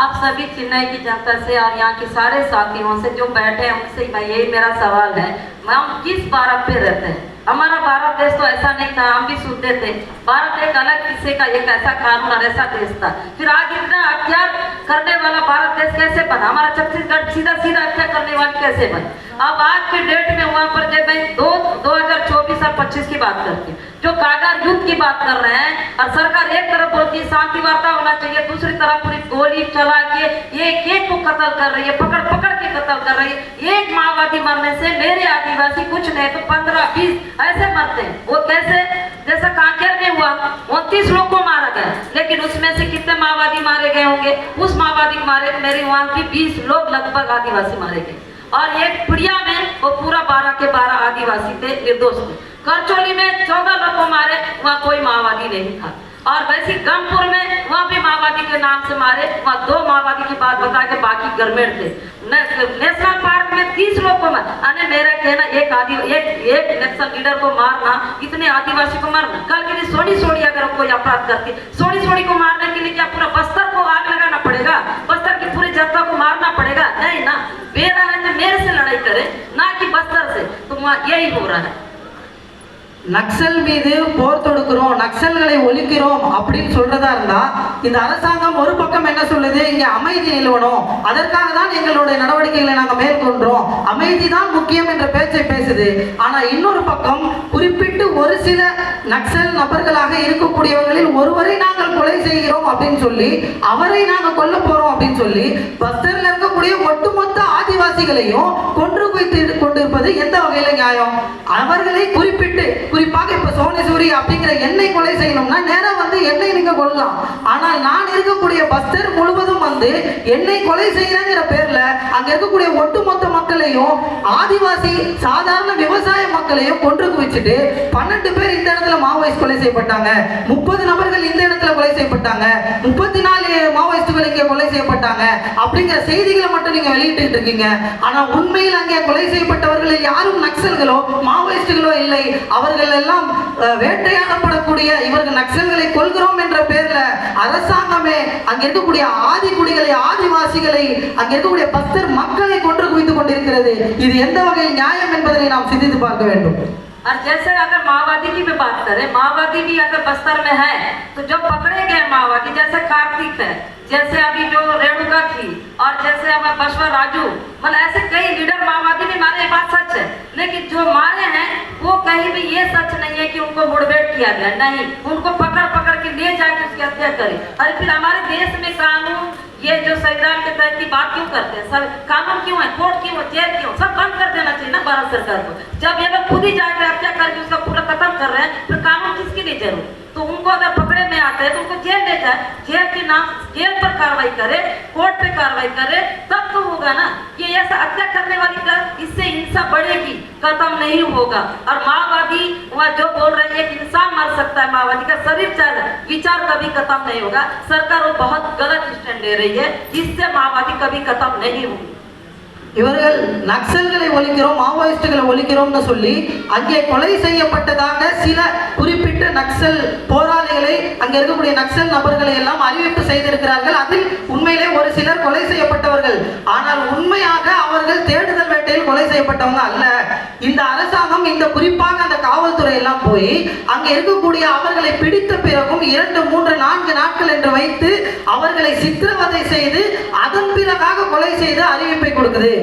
आप सभी चेन्नई की जनता से और यहाँ के सारे साथियों से जो बैठे हैं उनसे यही मेरा सवाल है, हम किस भारत पे रहते हैं? हमारा भारत देश तो ऐसा नहीं था, हम भी सुनते थे भारत एक अलग किस्से का एक ऐसा कानून और ऐसा देश था। फिर आज इतना हथियार करने वाला भारत देश कैसे बना? हमारा छत्तीसगढ़ सीधा हत्या करने वाली कैसे बना? अब आज के डेट में वहाँ पर जब मैं 2024 और 25 की बात करके जो कागार युद्ध की बात कर रहे हैं और सरकार एक तरफ बोलती है शांति वार्ता होना चाहिए, दूसरी तरफ पूरी गोली चला के एक को कत्ल कर रही है, पकड़ के कत्ल कर रही है। एक माओवादी मरने से मेरे आदिवासी कुछ नहीं तो 15-20 ऐसे मरते हैं। वो कैसे? जैसा कांकेर में हुआ 29 लोग को मारा गया, लेकिन उसमें से कितने माओवादी मारे गए होंगे? उस माओवादी को मारे मेरे वहाँ की 20 लोग लगभग आदिवासी मारे गए। और एक पिड़िया में वो पूरा 12 के 12 आदिवासी थे, निर्दोष थे। करचोली में 14 लोग को मारे, वहाँ कोई माओवादी नहीं था। और वैसे गंगपुर में वहाँ भी माओवादी के नाम से मारे, वहाँ 2 माओवादी की बात बता के बाकी गरमेट थे। नेशनल पार्क में 30 लोग को मार, मेरा कहना एक नक्सल लीडर को मारना, इतने आदिवासी को मारना, कल के लिए सोनी अगर कोई अपराध करती सोनी को मारने के लिए क्या पूरा बस्तर को आग लगाना पड़ेगा? बस्तर की पूरी जनता को मारना पड़ेगा? नहीं ना, बेरा है तो मेरे से लड़ाई करे ना कि बस्तर से। तो वहाँ यही हो रहा है। நக்சல் மீது போர் தொடுக்கிறோம், நக்சல்களை ஒழிக்கிறோம் அப்படின்னு சொல்றதா இருந்தா இந்த அரசாங்கம் ஒரு பக்கம் என்ன சொல்லுது, இங்க அமைதி நிலவணும், அதற்காக தான் எங்களுடைய நடவடிக்கைகளை நாங்கள் மேற்கொள்றோம், அமைதி தான் முக்கியம் என்ற பேச்சை பேசுது. ஆனா இன்னொரு பக்கம் குறிப்பிட்டு ஒரு சில நக்சல் நபர்களாக இருக்கக்கூடியவர்களில் ஒருவரை நாங்கள் கொலை செய்கிறோம் அப்படின்னு சொல்லி, அவரை நாங்கள் கொல்ல போறோம் அப்படின்னு சொல்லி பஸ்தர்ல இருக்கக்கூடிய ஒட்டுமொத்த ஆதிவாசிகளையும் கொன்று குவித்து கொண்டிருப்பது எந்த வகையில நியாயம்? அவர்களை குறிப்பாக இப்ப சோனேஸ்வரி அப்படிங்கிற என்னை கொலை செய்யணும்னா நேரா வந்து என்னை நீங்க கொல்லலாம். ஆனால் நான் இருக்கக்கூடிய பஸ்தர் முழுவதும் வந்து என்னை கொலை செய்யறங்கிற பேர்ல அங்க இருக்கக்கூடிய ஒட்டுமொத்த மக்களையும் ஆதிவாசி சாதாரண விவசாய மக்களையும் கொன்று குவிச்சுட்டு 12 பேர் இந்த இடத்துல மாவோயிஸ்ட் கொலை செய்யப்பட்டாங்க, 30 நபர்கள் இந்த இடத்துல கொலை செய்யப்பட்டாங்க, 34 மாவோயிஸ்டுகள் இங்கே கொலை செய்யப்பட்டாங்க அப்படிங்கிற செய்திகளை மட்டும் நீங்க வெளியிட்டு இருக்கீங்க. ஆனா உண்மையில் அங்கே கொலை செய்யப்பட்டவர்கள் யாரும் நக்சல்களோ மாவோயிஸ்டுகளோ இல்லை. அவர்கள் எல்லாம் வேட்டையாடப்படக்கூடிய இவர்கள் நக்சல்களை கொல்கிறோம் என்ற பேர்ல அரசாங்கமே அங்க இருக்கக்கூடிய ஆதிக்குடிகளை, ஆதிவாசிகளை, அங்க இருக்கக்கூடிய பஸ்தர் மக்களை கொன்று குவித்துக் கொண்டிருக்கிறது. இது எந்த வகையில் நியாயம் என்பதை நாம் சிந்தித்து பார்க்க வேண்டும். और जैसे अगर माओवादी की भी बात करें, माओवादी भी अगर बस्तर में है तो जो पकड़े गए माओवादी जैसे कार्तिक है, जैसे अभी जो रेणुका थी, और जैसे हमें बसवा राजू, मतलब ऐसे कई लीडर माओवादी भी मारे, बात सच है, लेकिन जो मारे हैं वो कहीं भी ये सच नहीं है कि उनको मुठभेड़ किया गया, नहीं, उनको पकड़ के ले जाके उसकी हत्या करे। और फिर हमारे देश में कानून ये जो संविधान के तहत की बात क्यों करते हैं, सब कानून क्यों है, कोर्ट क्यों, जेल क्यों, सब बंद कर देना चाहिए ना भारत सरकार को। जब ये लोग खुद ही जाकर हत्या करके उसका पूरा खत्म कर रहे हैं, फिर कानून किसके लिए जरूर? तो उनको अगर पकड़े में आते हैं तो उनको जेल ले जाए, जेल के नाम जेल पर कार्रवाई करे, कोर्ट पे कार्रवाई करे, तब तो होगा ना। ये ऐसा हत्या करने वाली का इससे हिंसा बढ़ेगी, खत्म नहीं होगा। और माओवादी वह जो बोल रहे हैं कि इंसान मर सकता है, माओवादी का शरीर चाहे, विचार कभी खत्म नहीं होगा। सरकार वो बहुत गलत स्टैंड ले रही है, इससे माओवादी कभी खत्म नहीं होगी। இவர்கள் நக்சல்களை ஒழிக்கிறோம், மாவோயிஸ்டுகளை ஒழிக்கிறோம்னு சொல்லி அங்கே கொலை செய்யப்பட்டதாக சில குறிப்பிட்ட நக்சல் போராளிகளை, அங்கே இருக்கக்கூடிய நக்சல் நபர்களை எல்லாம் அறிவிப்பு செய்திருக்கிறார்கள். அதில் உண்மையிலே ஒரு சிலர் கொலை செய்யப்பட்டவர்கள், ஆனால் உண்மையாக அவர்கள் தேடுதல் வேட்டையில் கொலை செய்யப்பட்டவங்க அல்ல. இந்த அரசாங்கம், இந்த குறிப்பாக அந்த காவல்துறை எல்லாம் போய் அங்கே இருக்கக்கூடிய அவர்களை பிடித்த பிறகும் 2, 3, 4 நாட்கள் என்று வைத்து அவர்களை சித்திரவதை செய்து அதன் பிறகாக கொலை செய்து அறிவிப்பை கொடுக்குது.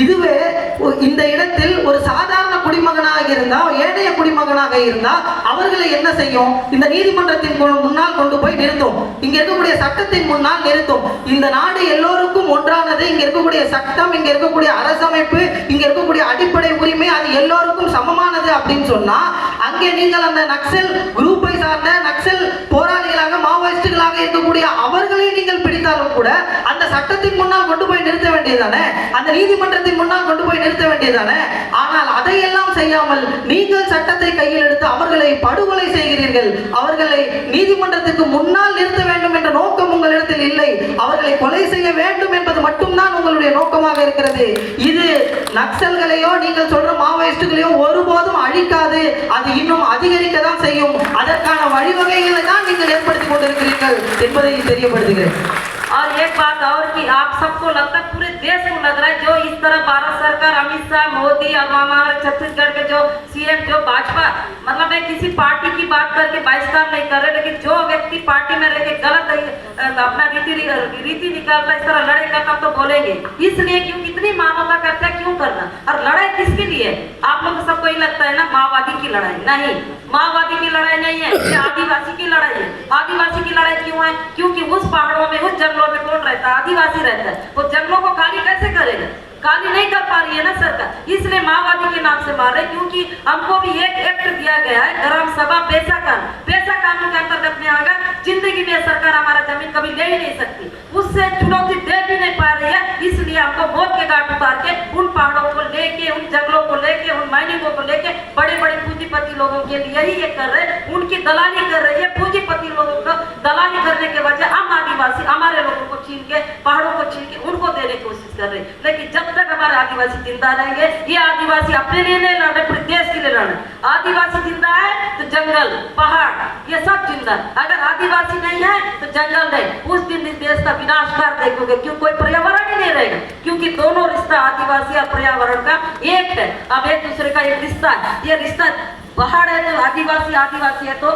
இதுவே இந்த இடத்தில் ஒரு சாதாரண குடிமகனாக இருந்தா, ஏனைய குடிமகனாக இருந்தா அவர்களை என்ன செய்யும்? இந்த நீதிமன்றத்தின் முன்னால் கொண்டு போய் நிறுத்தும், இங்க இருக்கக்கூடிய சட்டத்தின் முன்னால் நிறுத்தும். இந்த நாடு எல்லோருக்கும் ஒன்றானது, இங்க இருக்கக்கூடிய சட்டம், இங்க இருக்கக்கூடிய அரசமைப்பு, இங்க இருக்கக்கூடிய அடிப்படை உரிமை அது எல்லோருக்கும் சமமானது அப்படின்னு சொன்னா, அங்கே நீங்கள் அந்த நக்சல் குரூப்பை சார்ந்த நக்சல் போராளிகளாக, மாவோயிஸ்டுகளாக இருக்கக்கூடிய அவர்களை நீங்கள் பிடித்தாலும் கூட அந்த சட்டத்தின் முன்னால் கொண்டு போய் நிறுத்த வேண்டியதானே, அந்த நீதிமன்றத்தின் முன்னால் கொண்டு போய் நிறுத்த வேண்டியதானே. ஆனால் அதையெல்லாம் செய்யாமல் நீங்கள் சட்டத்தை கையில் எடுத்து அவர்களை படுகொலை செய்கிறீர்கள். அவர்களை நீதிமன்றத்திற்கு முன்னால் நிறுத்த வேண்டும் என்ற நோக்கம் உங்களிடத்தில் இல்லை, அவர்களை கொலை செய்ய வேண்டும் என்பது மட்டும்தான் உங்களுடைய நோக்கமாக இருக்கிறது. இது நக்சல்களையோ நீங்கள் சொல்ற மாவோயிஸ்டுகளையோ ஒருபோதும் அழிக்காது, அது இன்னும் அதிகரிக்க தான் செய்யும். அதற்கான வழிவகைகளை தான் நீங்கள் ஏற்படுத்திக் கொண்டிருக்கிறீர்கள் என்பதை தெரியப்படுத்துகிறேன். और एक बात और कि आप सबको लगता है, पूरे देश को लग रहा है, जो इस तरह भारत सरकार, अमित शाह, मोदी और हमारे छत्तीसगढ़ के जो सीएम, जो भाजपा, मतलब मैं किसी पार्टी की बात करके बहिष्कार नहीं कर रहे, लेकिन जो व्यक्ति पार्टी में रह के गलत अपना रीति निकालता, इस तरह लड़ेगा तब तो बोलेंगे। इसलिए क्यों इतनी मानवता करते हैं, क्यों करना? और लड़ाई किसके लिए? आप लोग सबको ही लगता है ना माओवादी की लड़ाई, नहीं, माओवादी की लड़ाई नहीं है, ये आदिवासी की लड़ाई है। आदिवासी की लड़ाई क्यों है? क्योंकि उस पहाड़ों में, उस जंगलों में कौन रहता है? आदिवासी रहता है। वो जंगलों को खाली कैसे करेगा? खाली नहीं कर पा रही है ना सरकार, इसलिए माओवादी के नाम से मार रहे। क्योंकि हमको भी एक एक्ट दिया गया है, ग्राम सभा पेशा कानून के अंतर्गत में आएगा, जिंदगी में सरकार हमारा जमीन कभी ले ही नहीं सकती, उससे चुनौती दे भी नहीं पा रही है। इसलिए हमको मौत के घाट उतार के उन पहाड़ों को लेके, उन जंगलों को लेके, उन माइनिंगों को लेके बड़े बड़े पूंजीपति लोगों के लिए ही ये कर रहे, उनकी दलाली कर रही है। पूंजीपति लोगों को दलाली करने के वजह हम आदिवासी हमारे लोगों को छीन के, पहाड़ों को छीन के उनको देने की कोशिश कर रहे। लेकिन जब तक हमारे आदिवासी जिंदा रहेंगे, ये आदिवासी अपने लिए नहीं लड़ रहे, पूरे देश के लिए लड़ रहे। आदिवासी जिंदा है तो जंगल, पहाड़, ये सब जिंदा। अगर आदिवासी नहीं है तो जंगल नहीं, उस दिन इस देश का विनाश कर देखोगे, क्यों कोई पर्यावरण ही नहीं रहेगा। क्योंकि दोनों रिश्ता आदिवासी और पर्यावरण का एक है। अब एक दूसरे का एक रिश्ता है, ये रिश्ता पहाड़ है तो आदिवासी, आदिवासी है तो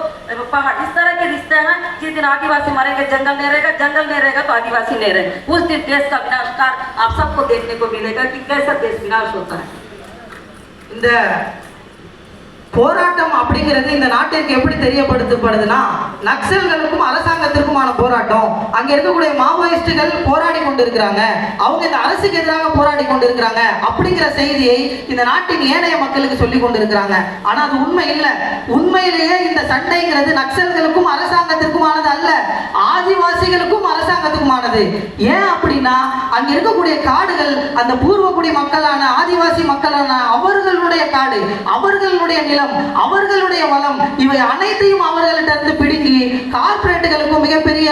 पहाड़। इस तरह के रिश्ते हैं। जिस दिन आदिवासी मरेंगे जंगल नहीं रहेगा, जंगल नहीं रहेगा तो आदिवासी नहीं रहेगा। उस दिन देश का विनाशकार आप सबको देखने को मिलेगा कि कैसा देश विनाश होता है। இந்த போராட்டம் அப்படிங்கிறது இந்த நாட்டிற்கு எப்படி தெரியப்படுத்தப்படுதுன்னா, நக்சல்களுக்கும் அரசாங்கத்திற்குமான போராட்டம். அங்க இருக்கக்கூடிய மாவோயிஸ்டுகள் போராடி கொண்டிருக்கிறாங்க, அவங்க இந்த அரசுக்கு எதிராக போராடி கொண்டிருக்கிறாங்க அப்படிங்கிற செய்தியை இந்த நாட்டின் ஏனைய மக்களுக்கு சொல்லி கொண்டிருக்கிறாங்க. ஆனா அது உண்மை இல்லை. உண்மையிலேயே இந்த சண்டைங்கிறது நக்சல்களுக்கும் அரசாங்கத்திற்குமானது அல்ல, ஆதிவாசிகளுக்கும் அரசாங்கத்துக்குமானது. ஏன் அப்படின்னா அங்க இருக்கக்கூடிய காடுகள் அந்த பூர்வகுடி மக்களான ஆதிவாசி மக்களான அவர்களுடைய காடு, அவர்களுடைய நிலம், அவர்களுடைய வளம், இவை அனைத்தையும் அவர்களிடமிருந்து பிடுங்கி கார்ப்பரேட்டுகளுக்கும் மிகப்பெரிய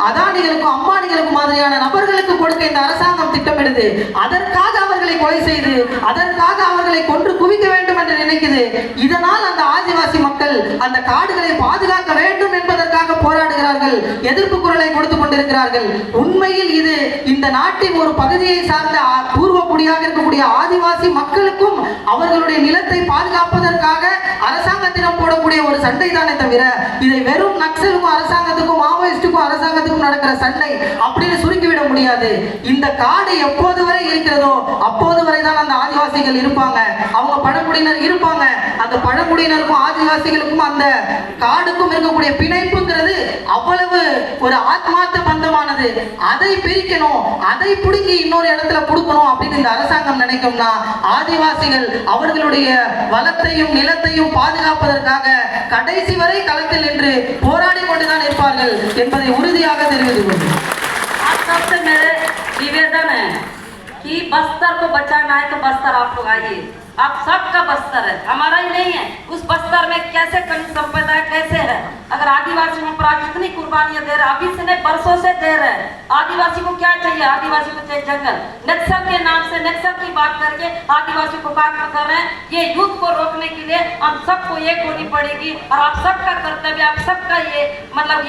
அதானிகளுக்கும் அம்பானிகளுக்கும் மாதிரியான நபர்களுக்கு கொடுக்க இந்த அரசாங்கம் திட்டமிடுது. அதற்காக அவர்களை கொலை செய்து அதற்காக அவர்களை கொன்று குவிக்க வேண்டும் என்று நினைக்குது. இதனால் அந்த ஆதிவாசி மக்கள் அந்த காடுகளை பாதுகாக்க வேண்டும் என்பதற்காக போராடுகிறார்கள், எதிர்ப்பு குரலை கொடுத்துக் கொண்டிருக்கிறார்கள். உண்மையில் இது இந்த நாட்டின் ஒரு பகுதியை சார்ந்த பூர்வகுடியாக இருக்கக்கூடிய ஆதிவாசி மக்களுக்கும் அவர்களுடைய நிலத்தை பாதுகாப்பதற்காக அரசாங்கத்திடம் போடக்கூடிய ஒரு சண்டை தானே தவிர இதை வெறும் நக்சலுக்கும் அரசாங்கத்துக்கும் மாவோயிஸ்டுக்கும் அரசாங்கத்துக்கும் நடக்கிற சண்டை அப்படின்னு சுருக்கிவிட முடியாது. இந்த காடு எப்போது வரை இருக்கிறதோ அப்போது வரை தான் அந்த ஆதிவாசிகள் இருப்பாங்க, அவங்க பழங்குடியினர் இருப்பாங்க. அந்த பழங்குடியினருக்கும் ஆதிவாசிகளுக்கும் அந்த காடுக்கும் இருக்கக்கூடிய பிணைப்புங்கிறது அவ்வளவு ஒரு ஆத்மார்த்த பந்தமானது. அதை பிரிக்கணும், அதை பிடுங்கி இன்னொரு இடத்துல கொடுக்கணும் அப்படின்னு இந்த அரசாங்கம் நினைக்கும்னா ஆதிவாசிகள் அவர்களுடைய வளத்தையும் நிலத்தையும் பாதுகாப்பதற்காக கடைசி வரை களத்தில் நின்று போராடி கொண்டுதான் இருப்பார்கள் என்பதை உறுதியாக தெரிவித்துக் கொள்கிறேன். सबसे मेरे निवेदन है कि बस्तर को बचाना है तो बस्तर आप लोग आइए। आप सबका बस्तर है, हमारा ही नहीं है। उस बस्तर में कैसे खनिज संपदा कैसे है, अगर आदिवासियों पर आप इतनी कुर्बानियां दे रहे, अभी से नहीं बरसों से दे रहे हैं। आदिवासी को क्या चाहिए? आदिवासी को चाहिए जंगल। नक्सल के नाम से नक्सल की बात करके आदिवासी को खत्म कर रहे हैं। ये युद्ध को रोकने के लिए हम सबको एक होनी पड़ेगी और आप सबका कर्तव्य, आप सबका ये मतलब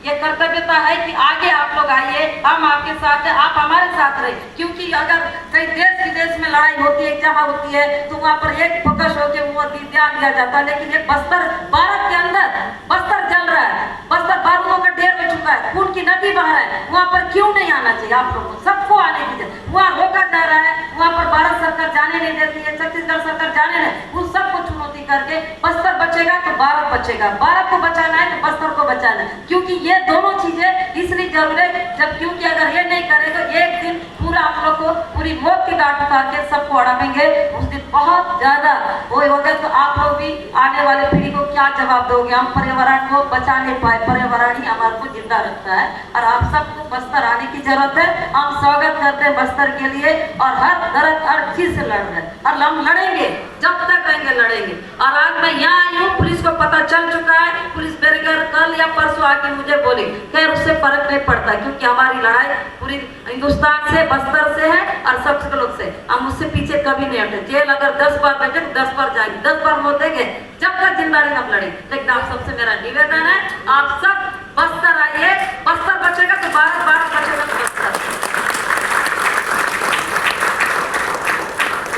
ये कर्तव्यता है कि आगे आप लोग आइए, हम आपके साथ हैं, आप हमारे साथ रहिए। क्योंकि अगर कई देश विदेश में लड़ाई होती है, जमा होती है तो वहाँ पर एक फोकस होकर वो ध्यान दिया जाता है। लेकिन ये बस्तर भारत के अंदर बस्तर जल रहा है, बस्तर बारूदों का ढेर हो चुका है, खून की नदी बह रहा है। वहाँ पर क्यों नहीं आना चाहिए? आप लोगों को सबको आने की चाहिए। वहाँ रोका जा रहा है, वहाँ पर भारत सरकार जाने नहीं देती है, छत्तीसगढ़ सरकार जाने नहीं, उन सबको चुनौती करके बस्तर बचेगा तो भारत बचेगा। भारत को बचाना है तो बस्तर को बचाना है। क्योंकि ये दोनों चीजें इसलिए जरूरी है जब, क्योंकि अगर ये नहीं करे तो एक दिन पूरा हम लोग को पूरी मौत की गांठ उतार के सबको अड़ाएंगे। उस दिन बहुत ज्यादा वो होगा तो आप लोग भी आने वाले पीढ़ी को क्या जवाब दोगे? हम पर्यावरण को बचा नहीं पाए, पर्यावरण ही हमारे को जिंदा रखता है और आप सबको बस्तर आने की जरूरत है। हम स्वागत करते हैं बस्तर के लिए और हर दर्द हर चीज से लड़ रहे हैं और हम लड़ेंगे जब तक रहेंगे, लड़ेंगे। और आज मैं यहाँ आई हूँ, पुलिस को पता चल चुका है, पुलिस मेरे घर कल या परसों आके मुझे बोले, खैर उससे फर्क नहीं पड़ता क्योंकि हमारी लड़ाई पूरी हिंदुस्तान से, बस्तर से है और सबसे लोग से। हम उससे पीछे कभी नहीं हटे। जेल अगर 10 बार बैठे 10 बार जाएंगे, 10 बार मौत देंगे, जब तक जिंदा रहेंगे हम लड़ेंगे। लेकिन आप सबसे मेरा निवेदन है, आप सब बस्तर आइए, बस्तर बचेगा तो भारत, भारत बचेगा तो बस्तर।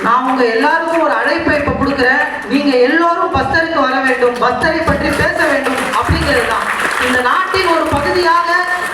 நான் உங்க எல்லாருக்கும் ஒரு அழைப்பை இப்ப கொடுக்கிறேன். நீங்க எல்லோரும் பஸ்தருக்கு வர வேண்டும், பஸ்தரை பற்றி பேச வேண்டும் அப்படிங்கிறது தான். இந்த நாட்டின் ஒரு பகுதியாக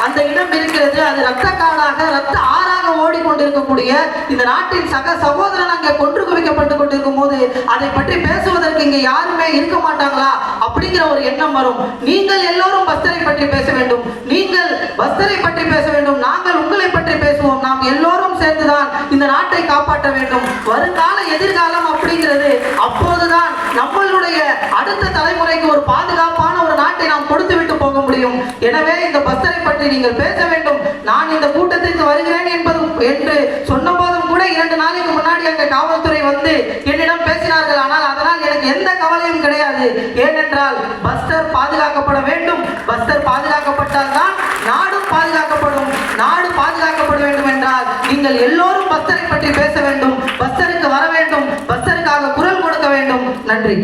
அந்த இடம் இருக்கிறது. அது ரத்த காடாக ரத்த ஆறாக ஓடிக்கொண்டிருக்கக்கூடிய இந்த நாட்டின் சக சகோதரன் அங்கே கொன்று குவிக்கப்பட்டு கொண்டிருக்கும் போது அதை பற்றி பேசுவதற்கு இங்க யாருமே இருக்க மாட்டாங்களா அப்படிங்கிற ஒரு எண்ணம் வரும். நீங்கள் எல்லோரும் பஸ்தரை பற்றி பேச வேண்டும், நீங்கள் பஸ்தரை பற்றி பேச வேண்டும், நாங்கள் உங்களை பற்றி பேசுவோம். நாம் எல்லோரும் சேர்ந்துதான் இந்த நாட்டை காப்பாற்ற வேண்டும். வருங்கால எதிர்காலம் அப்படிங்கிறது அப்போதுதான் நம்மளுடைய அடுத்த தலைமுறைக்கு ஒரு பாதுகாப்பான ஒரு நாட்டை நாம் கொடுத்து விட்டு போக முடியும். எனவே இந்த பஸ்தரை பற்றி நீங்கள் பேச வேண்டும். நான் இந்த கூட்டத்திற்கு வருகிறேன் என்று சொன்ன போதும் கூட 2 நாளைக்கு முன்னாடி அங்க காவல்துறை வந்து என்னிடம் பேசினார்கள். ஆனால் அதனால் எனக்கு எந்த கவலையும் கிடையாது. ஏனென்றால் பஸ்தர் பாதுகாக்கப்பட வேண்டும். பஸ்தர் பாதுகாக்கப்பட்டால் தான் நாடும் பாதுகாக்கப்படும். நாடு பாதுகாக்கப்பட வேண்டும் என்றால் நீங்கள் எல்லோரும் பஸ்தரை பற்றி பேச வேண்டும், பஸ்தருக்கு வர வேண்டும், பஸ்தருக்காக குரல் கொடுக்க வேண்டும். நன்றி.